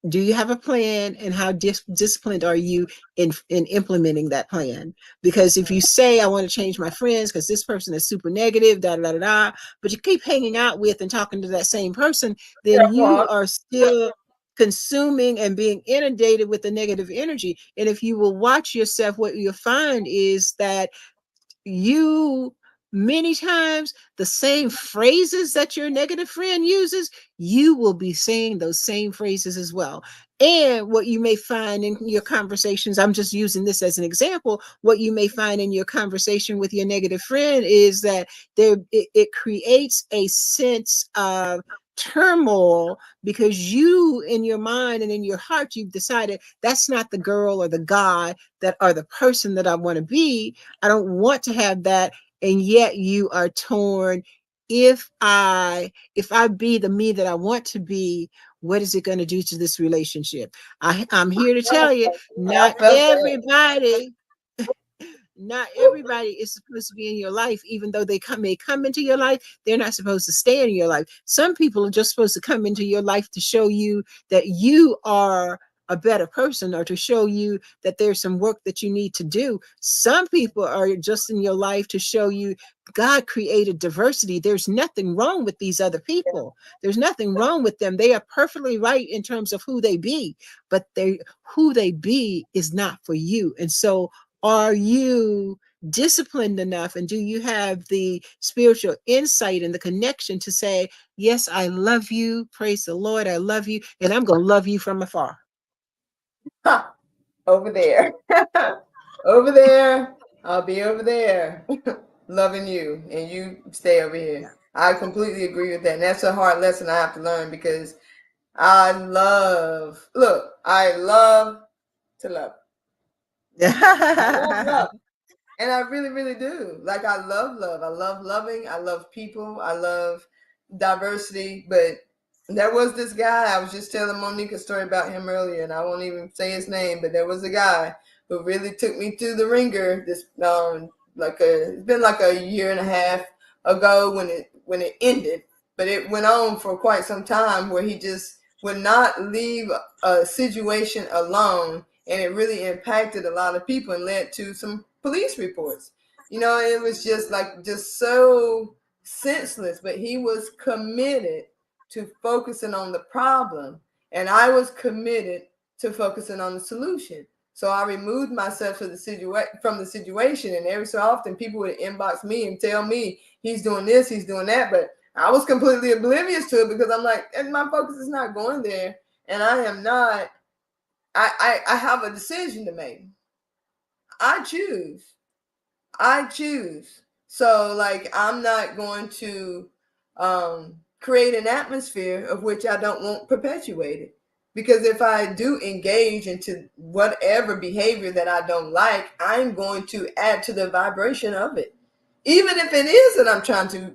Do you have a plan, and how disciplined are you in implementing that plan? Because if you say, I want to change my friends because this person is super negative, but you keep hanging out with and talking to that same person, then you are still consuming and being inundated with the negative energy. And if you will watch yourself, what you'll find is that many times the same phrases that your negative friend uses, you will be saying those same phrases as well. And what you may find in your conversations, I'm just using this as an example, what you may find in your conversation with your negative friend is that it creates a sense of turmoil, because you, in your mind and in your heart, you've decided that's not the girl or the guy that or the person that I want to be. I don't want to have that. And yet you are torn. If I be the me that I want to be, what is it going to do to this relationship? I'm here to tell you, not everybody is supposed to be in your life. Even though they may come into your life, they're not supposed to stay in your life. Some people are just supposed to come into your life to show you that you are a better person, or to show you that there's some work that you need to do. Some people are just in your life to show you God created diversity. There's nothing wrong with these other people. There's nothing wrong with them. They are perfectly right in terms of who they be, but who they be is not for you. And so, are you disciplined enough, and do you have the spiritual insight and the connection to say, yes, I love you, praise the Lord, I love you, and I'm going to love you from afar? Over there. Over there. I'll be over there loving you, and you stay over here. I completely agree with that. And that's a hard lesson I have to learn, because I love to love. I love. And I really, really do. Like, I love love. I love loving. I love people. I love diversity. But there was this guy, I was just telling Monique a story about him earlier, and I won't even say his name, but there was a guy who really took me through the ringer. It's been like a year and a half ago when it ended, but it went on for quite some time where he just would not leave a situation alone, and it really impacted a lot of people and led to some police reports. It was just so senseless, but he was committed to focusing on the problem, and I was committed to focusing on the solution. So I removed myself from the situation, and every so often people would inbox me and tell me he's doing this, he's doing that, but I was completely oblivious to it because I'm like, my focus is not going there, and I am not. I have a decision to make. I choose. So like, I'm not going to create an atmosphere of which I don't want perpetuated. Because if I do engage into whatever behavior that I don't like, I'm going to add to the vibration of it. Even if it is that I'm trying to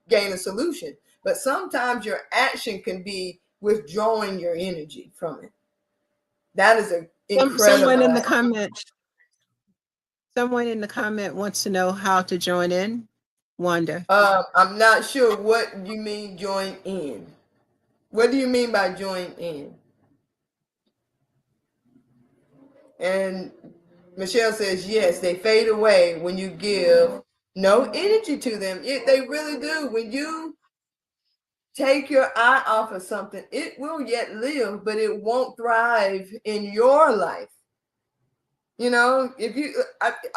gain a solution. But sometimes your action can be withdrawing your energy from it. That is an incredible. Someone in the comment wants to know how to join in. Wanda. I'm not sure what you mean join in. What do you mean by join in? And Michelle says, yes, they fade away when you give no energy to them. They really do. When you take your eye off of something, it will yet live, but it won't thrive in your life. I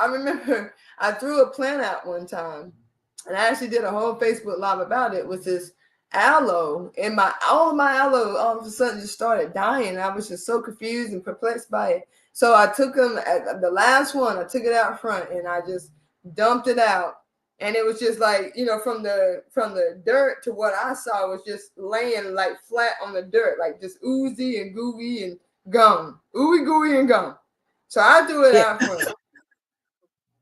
remember I threw a plant out one time, and I actually did a whole Facebook Live about it, with this aloe, and all of my aloe all of a sudden just started dying. I was just so confused and perplexed by it. So I took them at the last one, I took it out front and I just dumped it out. And it was just like, from the dirt to what I saw was just laying like flat on the dirt, like just oozy and gooey and gum. Ooey gooey and gum. So I threw it out front.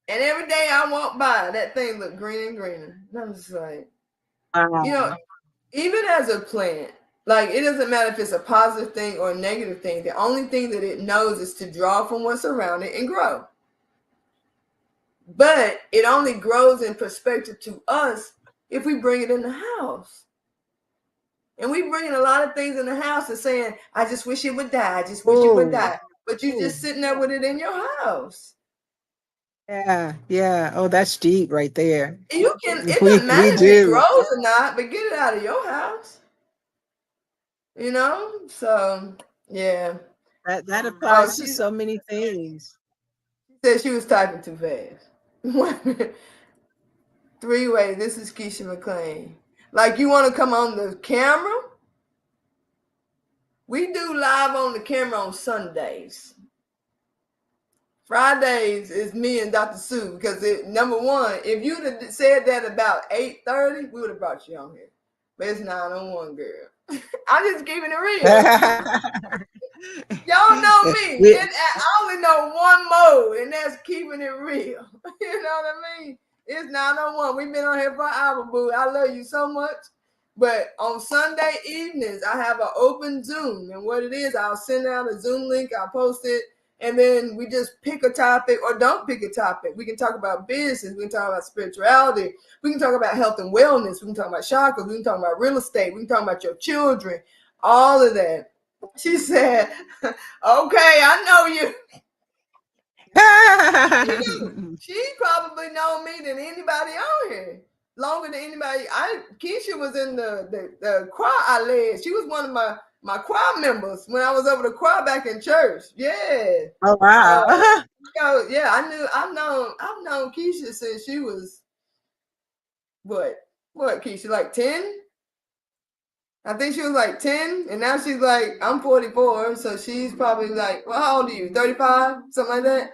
And every day I walk by, that thing looked greener and greener. And I'm just like, even as a plant, like, it doesn't matter if it's a positive thing or a negative thing. The only thing that it knows is to draw from what's around it and grow. But it only grows in perspective to us if we bring it in the house. And we bring in a lot of things in the house and saying, I just wish it would die. I just wish it would die. But you're just sitting there with it in your house. Yeah. Oh, that's deep right there. You can, it doesn't matter if it grows or not, but get it out of your house. So yeah. That applies to so many things. She said she was typing too fast. Three-way, this is Keisha McLean. Like, you want to come on the camera? We do live on the camera on Sundays. Fridays is me and Dr. Sue, because number one, if you'd have said that about 8:30, we would have brought you on here. But it's 9:01, girl. I'm just keeping it real. Y'all know me. I only know one mode, and that's keeping it real. You know what I mean? It's 9:01. We've been on here for an hour, boo. I love you so much. But on Sunday evenings, I have an open Zoom. And what it is, I'll send out a Zoom link. I'll post it. And then we just pick a topic or don't pick a topic. We can talk about business. We can talk about spirituality. We can talk about health and wellness. We can talk about chakras. We can talk about real estate. We can talk about your children. All of that. She said, okay, I know you. She probably know me than anybody on here. Longer than anybody. Keisha was in the choir I led. She was one of my choir members when I was over the choir back in church. Yeah. Oh wow. Yeah, I've known Keisha since she was what Keisha, like 10? I think she was like 10, and now she's like, I'm 44, so she's probably like, well, how old are you? 35? Something like that?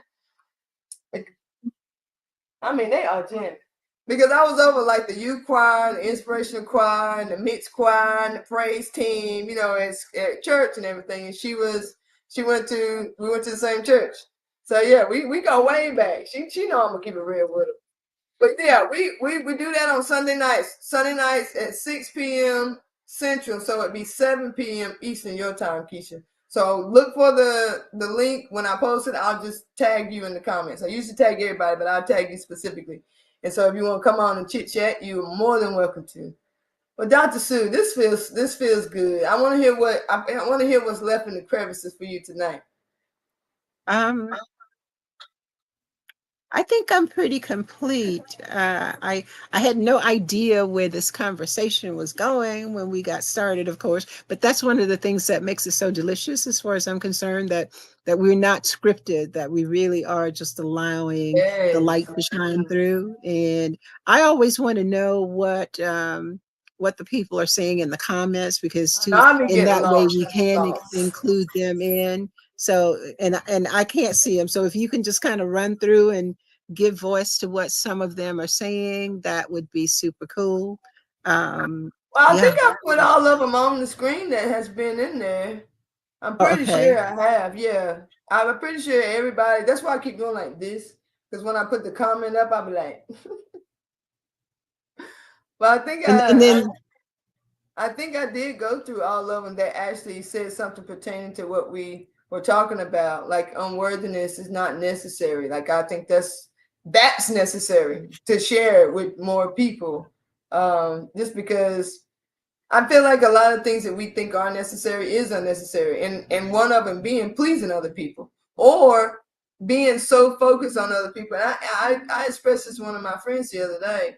I mean, they are 10. Because I was over like the youth choir, the inspirational choir, and the mixed choir, and the praise team, at church and everything. And we went to the same church. So yeah, we go way back. She know I'm gonna keep it real with her. But yeah, we do that on Sunday nights. Sunday nights at 6 p.m. Central, so it'd be 7 p.m. Eastern your time, Keisha. So look for the link when I post it. I'll just tag you in the comments. I used to tag everybody, but I'll tag you specifically. And so if you want to come on and chit chat, you're more than welcome to. Well, Dr. Sue, this feels good. I want to hear what's left in the crevices for you tonight. I think I'm pretty complete. I had no idea where this conversation was going when we got started, of course, but that's one of the things that makes it so delicious, as far as I'm concerned, that we're not scripted, that we really are just allowing the light to shine through. And I always want to know what the people are saying in the comments, because in that way we can include them in. So, and I can't see them. So if you can just kind of run through and give voice to what some of them are saying, that would be super cool. Well, I think I put all of them on the screen that has been in there. I'm pretty sure I have. Yeah, I'm pretty sure everybody. That's why I keep going like this, because when I put the comment up, I'll be like. But I think I think I did go through all of them that actually said something pertaining to what we were talking about, like unworthiness is not necessary. Like I think that's necessary to share with more people, just because I feel like a lot of things that we think are necessary is unnecessary, and one of them being pleasing other people or being so focused on other people. And I expressed this to one of my friends the other day.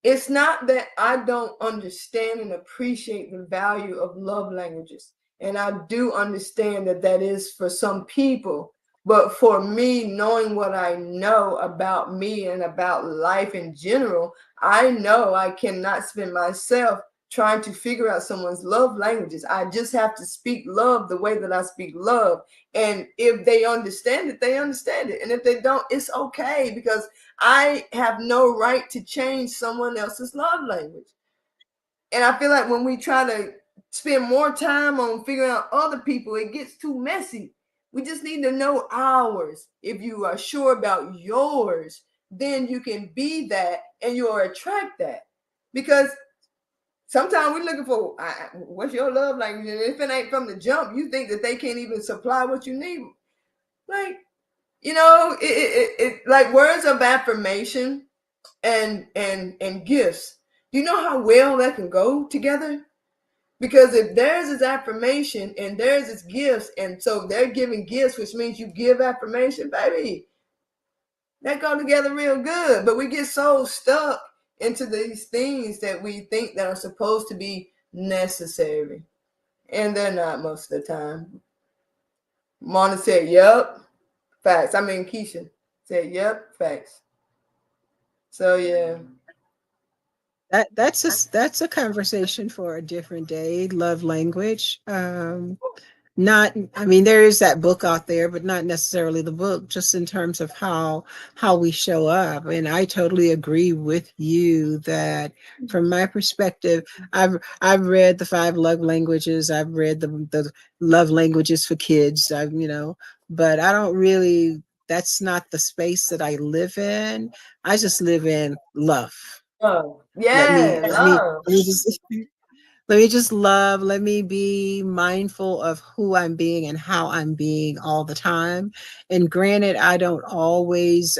It's not that I don't understand and appreciate the value of love languages. And I do understand that that is for some people. But for me, knowing what I know about me and about life in general, I know I cannot spend myself trying to figure out someone's love languages. I just have to speak love the way that I speak love. And if they understand it, they understand it. And if they don't, it's okay, because I have no right to change someone else's love language. And I feel like when we try to spend more time on figuring out other people, it gets too messy. We just need to know ours. If you are sure about yours, then you can be that and you'll attract that. Because sometimes we're looking for what's your love language, and if it ain't from the jump, you think that they can't even supply what you need. Like, you know, it like words of affirmation and gifts. Do you know how well that can go together? Because if theirs is affirmation and theirs is gifts, and so they're giving gifts, which means you give affirmation, baby, that go together real good. But we get so stuck into these things that we think that are supposed to be necessary, and they're not most of the time. Mona said, "Yep, facts." I mean, Keisha said, "Yep, facts." So yeah. That's a conversation for a different day. Love language. Not, I mean, there is that book out there, but not necessarily the book, just in terms of how we show up. And I totally agree with you that from my perspective, I've read the 5 love languages. I've read the love languages for kids. But I don't really, that's not the space that I live in. I just live in love. Oh, yeah, let me just love. Let me be mindful of who I'm being and how I'm being all the time. And granted, I don't always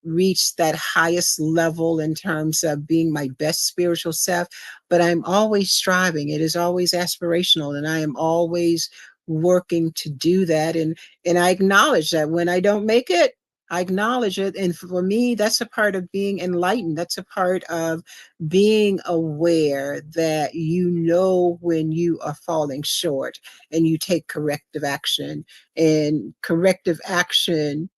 reach that highest level in terms of being my best spiritual self, but I'm always striving. It is always aspirational, and I am always working to do that. And I acknowledge that when I don't make it, I acknowledge it. And for me, that's a part of being enlightened. That's a part of being aware that you know when you are falling short and you take corrective action. And corrective action,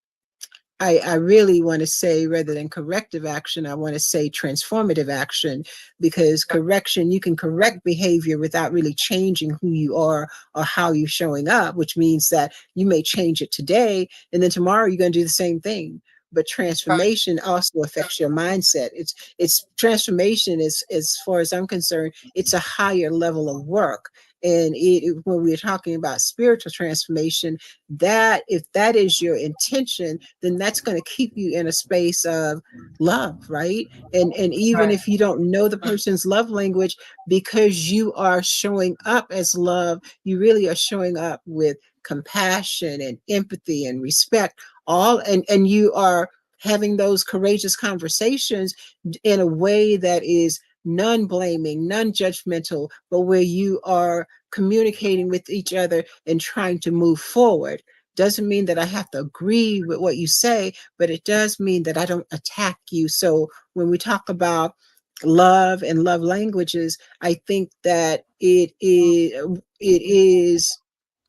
I really want to say, rather than corrective action, I want to say transformative action, because correction, you can correct behavior without really changing who you are or how you're showing up, which means that you may change it today and then tomorrow you're going to do the same thing. But transformation also affects your mindset. It's transformation is, as far as I'm concerned, it's a higher level of work. And when we're talking about spiritual transformation, that if that is your intention, then that's going to keep you in a space of love, right? And even Right. if you don't know the person's love language, because you are showing up as love, you really are showing up with compassion and empathy and respect, all, and you are having those courageous conversations in a way that is non-blaming, non-judgmental, but where you are communicating with each other and trying to move forward. Doesn't mean that I have to agree with what you say, but it does mean that I don't attack you. So when we talk about love and love languages, I think that it is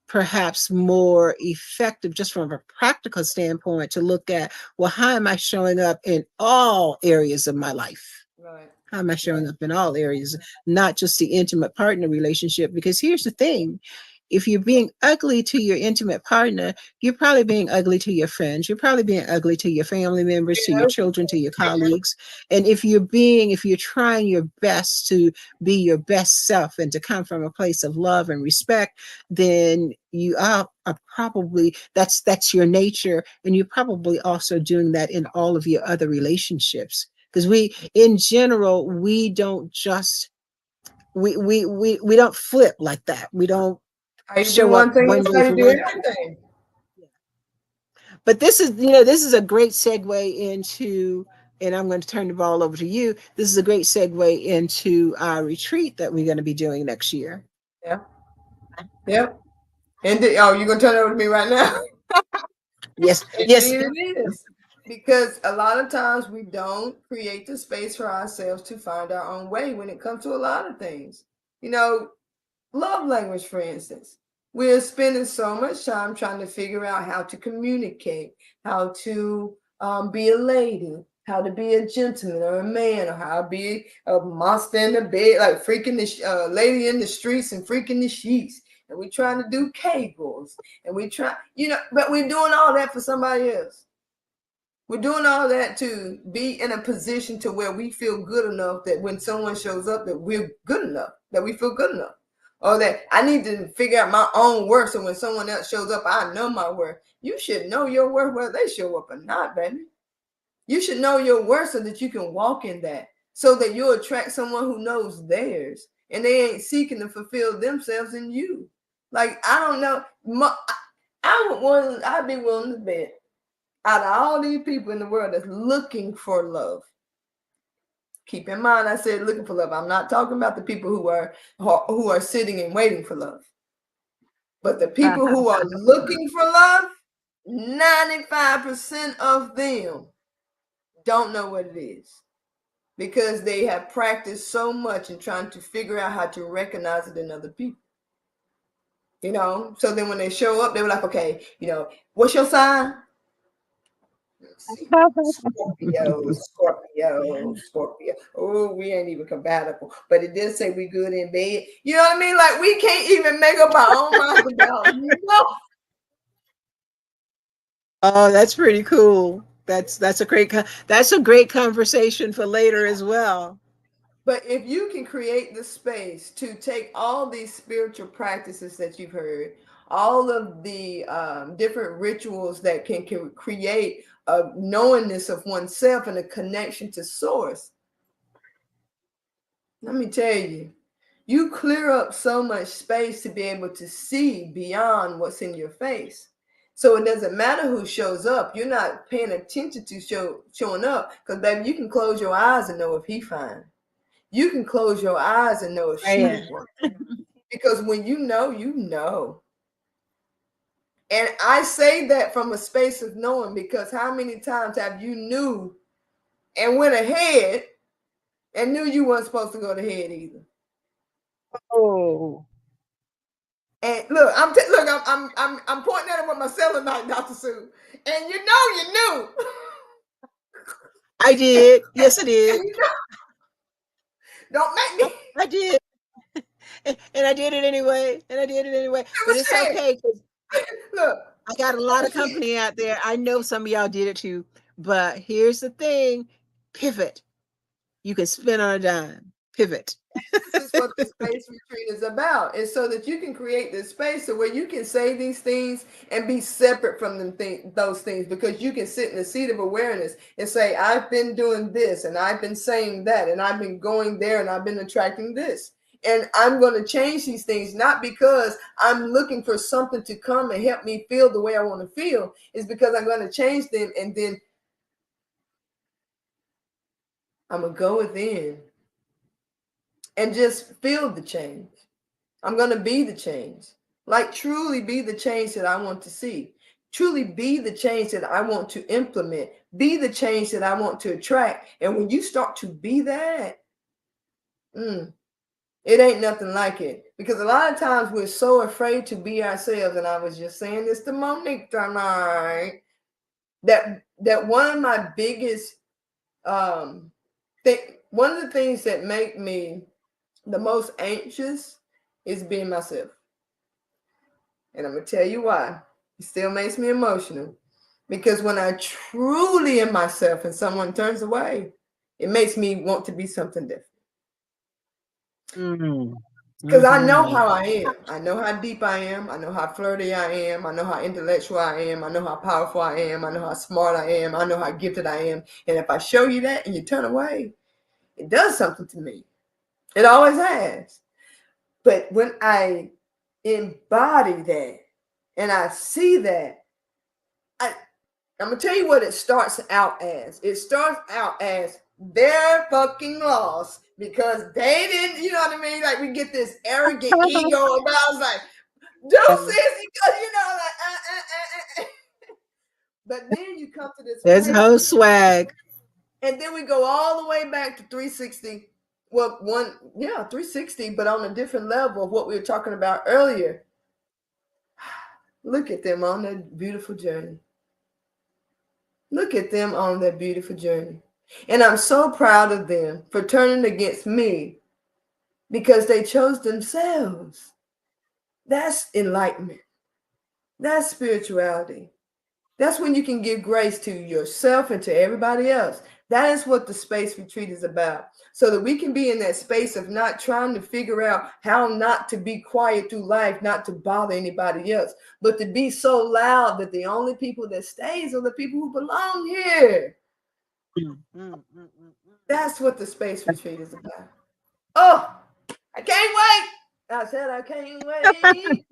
perhaps more effective just from a practical standpoint to look at, well, how am I showing up in all areas of my life? Right. How am I showing up in all areas, not just the intimate partner relationship? Because here's the thing. If you're being ugly to your intimate partner, you're probably being ugly to your friends. You're probably being ugly to your family members, to your children, to your colleagues. And if you're trying your best to be your best self and to come from a place of love and respect, then you are probably, that's your nature. And you're probably also doing that in all of your other relationships. Because in general, we don't just, we don't flip like that. We don't How you do show up one thing, one it's way how for you do one. everything. But this is a great segue into, and I'm going to turn the ball over to you. This is a great segue into our retreat that we're going to be doing next year. Yeah. Yep. And you're gonna turn it over to me right now? Yes, yes. It is. Because a lot of times we don't create the space for ourselves to find our own way when it comes to a lot of things. Love language, for instance. We're spending so much time trying to figure out how to communicate, how to be a lady, how to be a gentleman or a man, or how to be a monster in the bed, like freaking the lady in the streets and freaking the sheets. And we're trying to do kegels, and we try, but we're doing all that for somebody else. We're doing all that to be in a position to where we feel good enough that when someone shows up, that we're good enough, that we feel good enough. Or that I need to figure out my own worth, so when someone else shows up, I know my worth. You should know your worth whether they show up or not, baby. You should know your worth so that you can walk in that, so that you'll attract someone who knows theirs and they ain't seeking to fulfill themselves in you. Like, I don't know. I'd be willing to bet, out of all these people in the world that's looking for love, keep in mind I said looking for love. I'm not talking about the people who are sitting and waiting for love. But the people who are looking for love, 95% of them don't know what it is, because they have practiced so much in trying to figure out how to recognize it in other people. So then when they show up, they were like, okay, what's your sign? Scorpio. Oh, we ain't even compatible. But it did say we good in bed. You know what I mean? Like, we can't even make up our own minds about Oh, that's pretty cool. That's a great conversation for later as well. But if you can create the space to take all these spiritual practices that you've heard, all of the different rituals that can create a knowingness of oneself and a connection to source, let me tell you, you clear up so much space to be able to see beyond what's in your face. So it doesn't matter who shows up. You're not paying attention to showing up, because baby, you can close your eyes and know if he fine. You can close your eyes and know if she's working. Because when you know, you know. And I say that from a space of knowing, because how many times have you knew and went ahead and knew you weren't supposed to go ahead either? Oh. And look, I'm pointing at him with my celluloid, Dr. Sue. And you knew. I did. Yes, I did. Don't make me. I did. And I did it anyway. But it's okay. Look, I got a lot of company out there. I know some of y'all did it too. But here's the thing. Pivot. You can spin on a dime. Pivot. This is what the space retreat is about. And so that you can create this space so where you can say these things and be separate from those things, because you can sit in the seat of awareness and say, I've been doing this and I've been saying that and I've been going there and I've been attracting this. And I'm going to change these things, not because I'm looking for something to come and help me feel the way I want to feel. It's because I'm going to change them, and then I'm going to go within and just feel the change. I'm going to be the change, like truly be the change that I want to see, truly be the change that I want to implement, be the change that I want to attract. And when you start to be that, it ain't nothing like it. Because a lot of times we're so afraid to be ourselves. And I was just saying this to Monique tonight, that one of my biggest one of the things that make me the most anxious is being myself. And I'm going to tell you why. It still makes me emotional. Because when I truly am myself and someone turns away, it makes me want to be something different. Because I know how I am. I know how deep I am. I know how flirty I am. I know how intellectual I am. I know how powerful I am. I know how smart I am. I know how gifted I am. And if I show you that and you turn away, it does something to me. It always has. But when I embody that and I see that, I'm going to tell you what it starts out as. It starts out as they're fucking lost because they didn't, you know what I mean? Like we get this arrogant ego about us, like, don't say it because, you know, like, But then you come to this. There's no swag. And then we go all the way back to 360. Well, 360, but on a different level of what we were talking about earlier. Look at them on that beautiful journey. Look at them on that beautiful journey. And I'm so proud of them for turning against me because they chose themselves. That's enlightenment. That's spirituality. That's when you can give grace to yourself and to everybody else. That is what the space retreat is about. So that we can be in that space of not trying to figure out how not to be quiet through life, not to bother anybody else, but to be so loud that the only people that stays are the people who belong here. That's what the space retreat is about. Oh, I can't wait. I said I can't wait.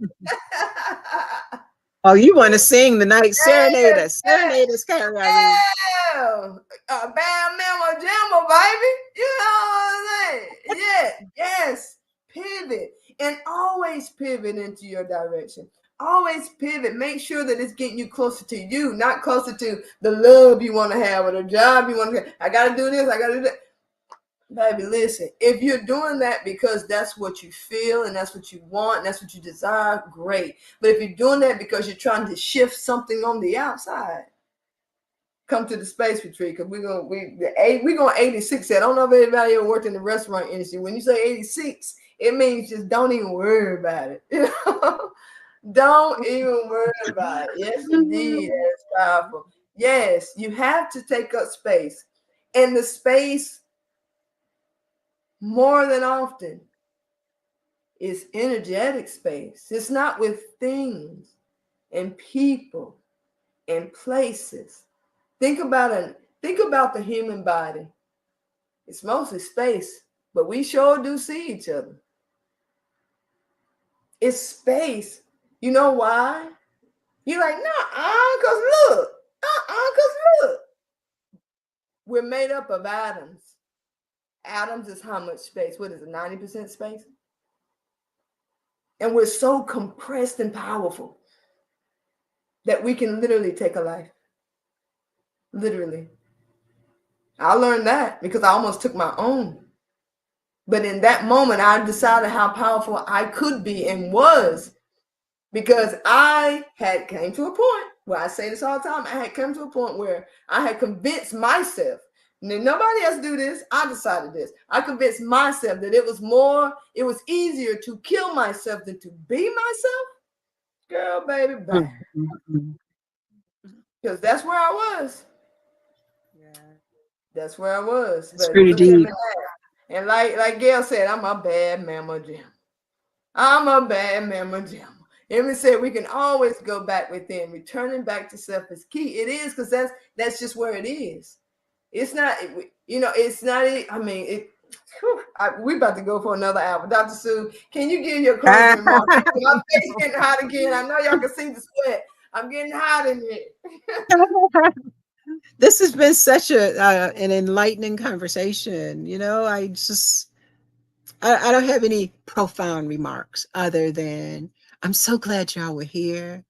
Oh, you want to sing the night serenade? Serenade is carry. Yeah. Bam, mamma, jamma, baby. You know what I'm saying? Yeah. Yes. Pivot. And always pivot into your direction. Always pivot. Make sure that it's getting you closer to you, not closer to the love you want to have or the job you want to have. I got to do this. I got to do that. Baby, listen, if you're doing that because that's what you feel and that's what you want and that's what you desire, great. But if you're doing that because you're trying to shift something on the outside, come to the space retreat, because we're going 86. I don't know if anybody ever worked in the restaurant industry. When you say 86, it means just don't even worry about it. You know? Don't even worry about it. Yes, indeed. That's powerful. Yes, you have to take up space. And the space, more than often, is energetic space. It's not with things and people and places. Think about the human body. It's mostly space, but we sure do see each other. It's space. You know why? You're like, because look. We're made up of atoms. Atoms is how much space? What is it, 90% space? And we're so compressed and powerful that we can literally take a life. Literally. I learned that because I almost took my own. But in that moment, I decided how powerful I could be and was, because I had came to a point where I say this all the time. I had come to a point where I had convinced myself. Nobody else do this. I decided this. I convinced myself that it was easier to kill myself than to be myself. Girl, baby, bye. Because that's where I was. Yeah. That's where I was. It's pretty deep. And like Gail said, I'm a bad mama jamma. I'm a bad mama jamma. Emmy said we can always go back within. Returning back to self is key. It is, because that's just where it is. It's not, it's not. I mean, we about to go for another hour. Dr. Sue, can you give your closing remarks? My face is getting hot again. I know y'all can see the sweat. I'm getting hot in here. This has been such an enlightening conversation. I don't have any profound remarks other than I'm so glad y'all were here.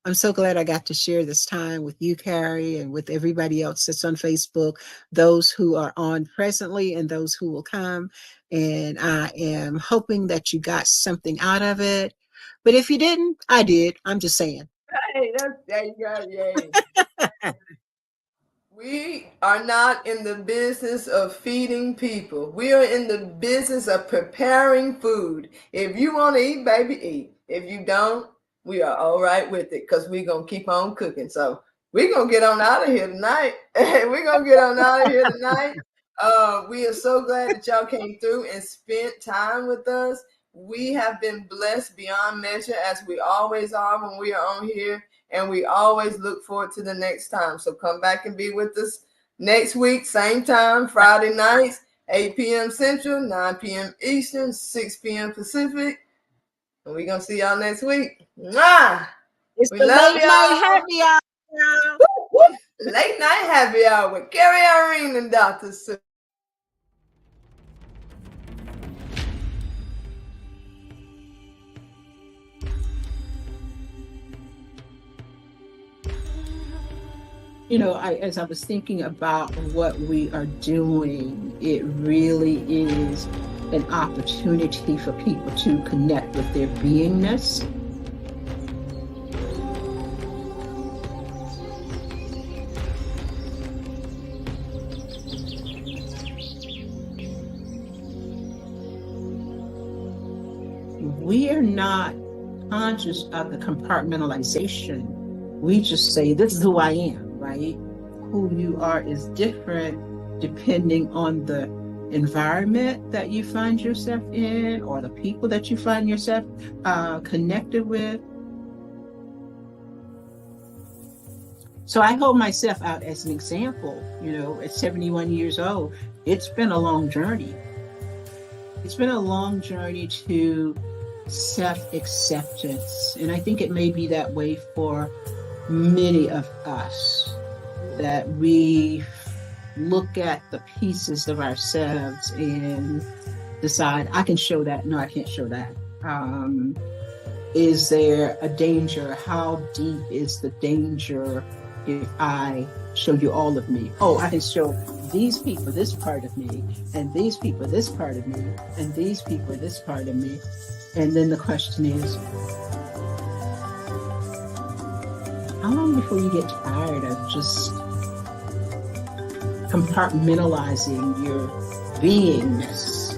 I'm so glad I got to share this time with you, Carrie, and with everybody else that's on Facebook, those who are on presently and those who will come. And I am hoping that you got something out of it. But if you didn't, I did. I'm just saying. Hey, there you go. Yay. We are not in the business of feeding people. We are in the business of preparing food. If you want to eat, baby, eat. If you don't, we are all right with it, because we're going to keep on cooking. So we're going to get on out of here tonight. We're going to get on out of here tonight. We are so glad that y'all came through and spent time with us. We have been blessed beyond measure, as we always are when we are on here. And we always look forward to the next time. So come back and be with us next week, same time, Friday nights, 8 p.m. Central, 9 p.m. Eastern, 6 p.m. Pacific. And we're going to see y'all next week. Mwah! It's the late night happy hour. Woo, woo. Late night happy hour with Carrie Irene and Dr. Sue. As I was thinking about what we are doing, it really is an opportunity for people to connect with their beingness. We are not conscious of the compartmentalization. We just say, this is who I am, right? Who you are is different depending on the environment that you find yourself in, or the people that you find yourself connected with. So I hold myself out as an example. At 71 years old, it's been a long journey. It's been a long journey to self-acceptance. And I think it may be that way for many of us, that we look at the pieces of ourselves and decide, I can show that. No, I can't show that. Is there a danger? How deep is the danger if I show you all of me? Oh, I can show these people this part of me, and these people this part of me, and these people this part of me. And then the question is, how long before you get tired of just compartmentalizing your beingness?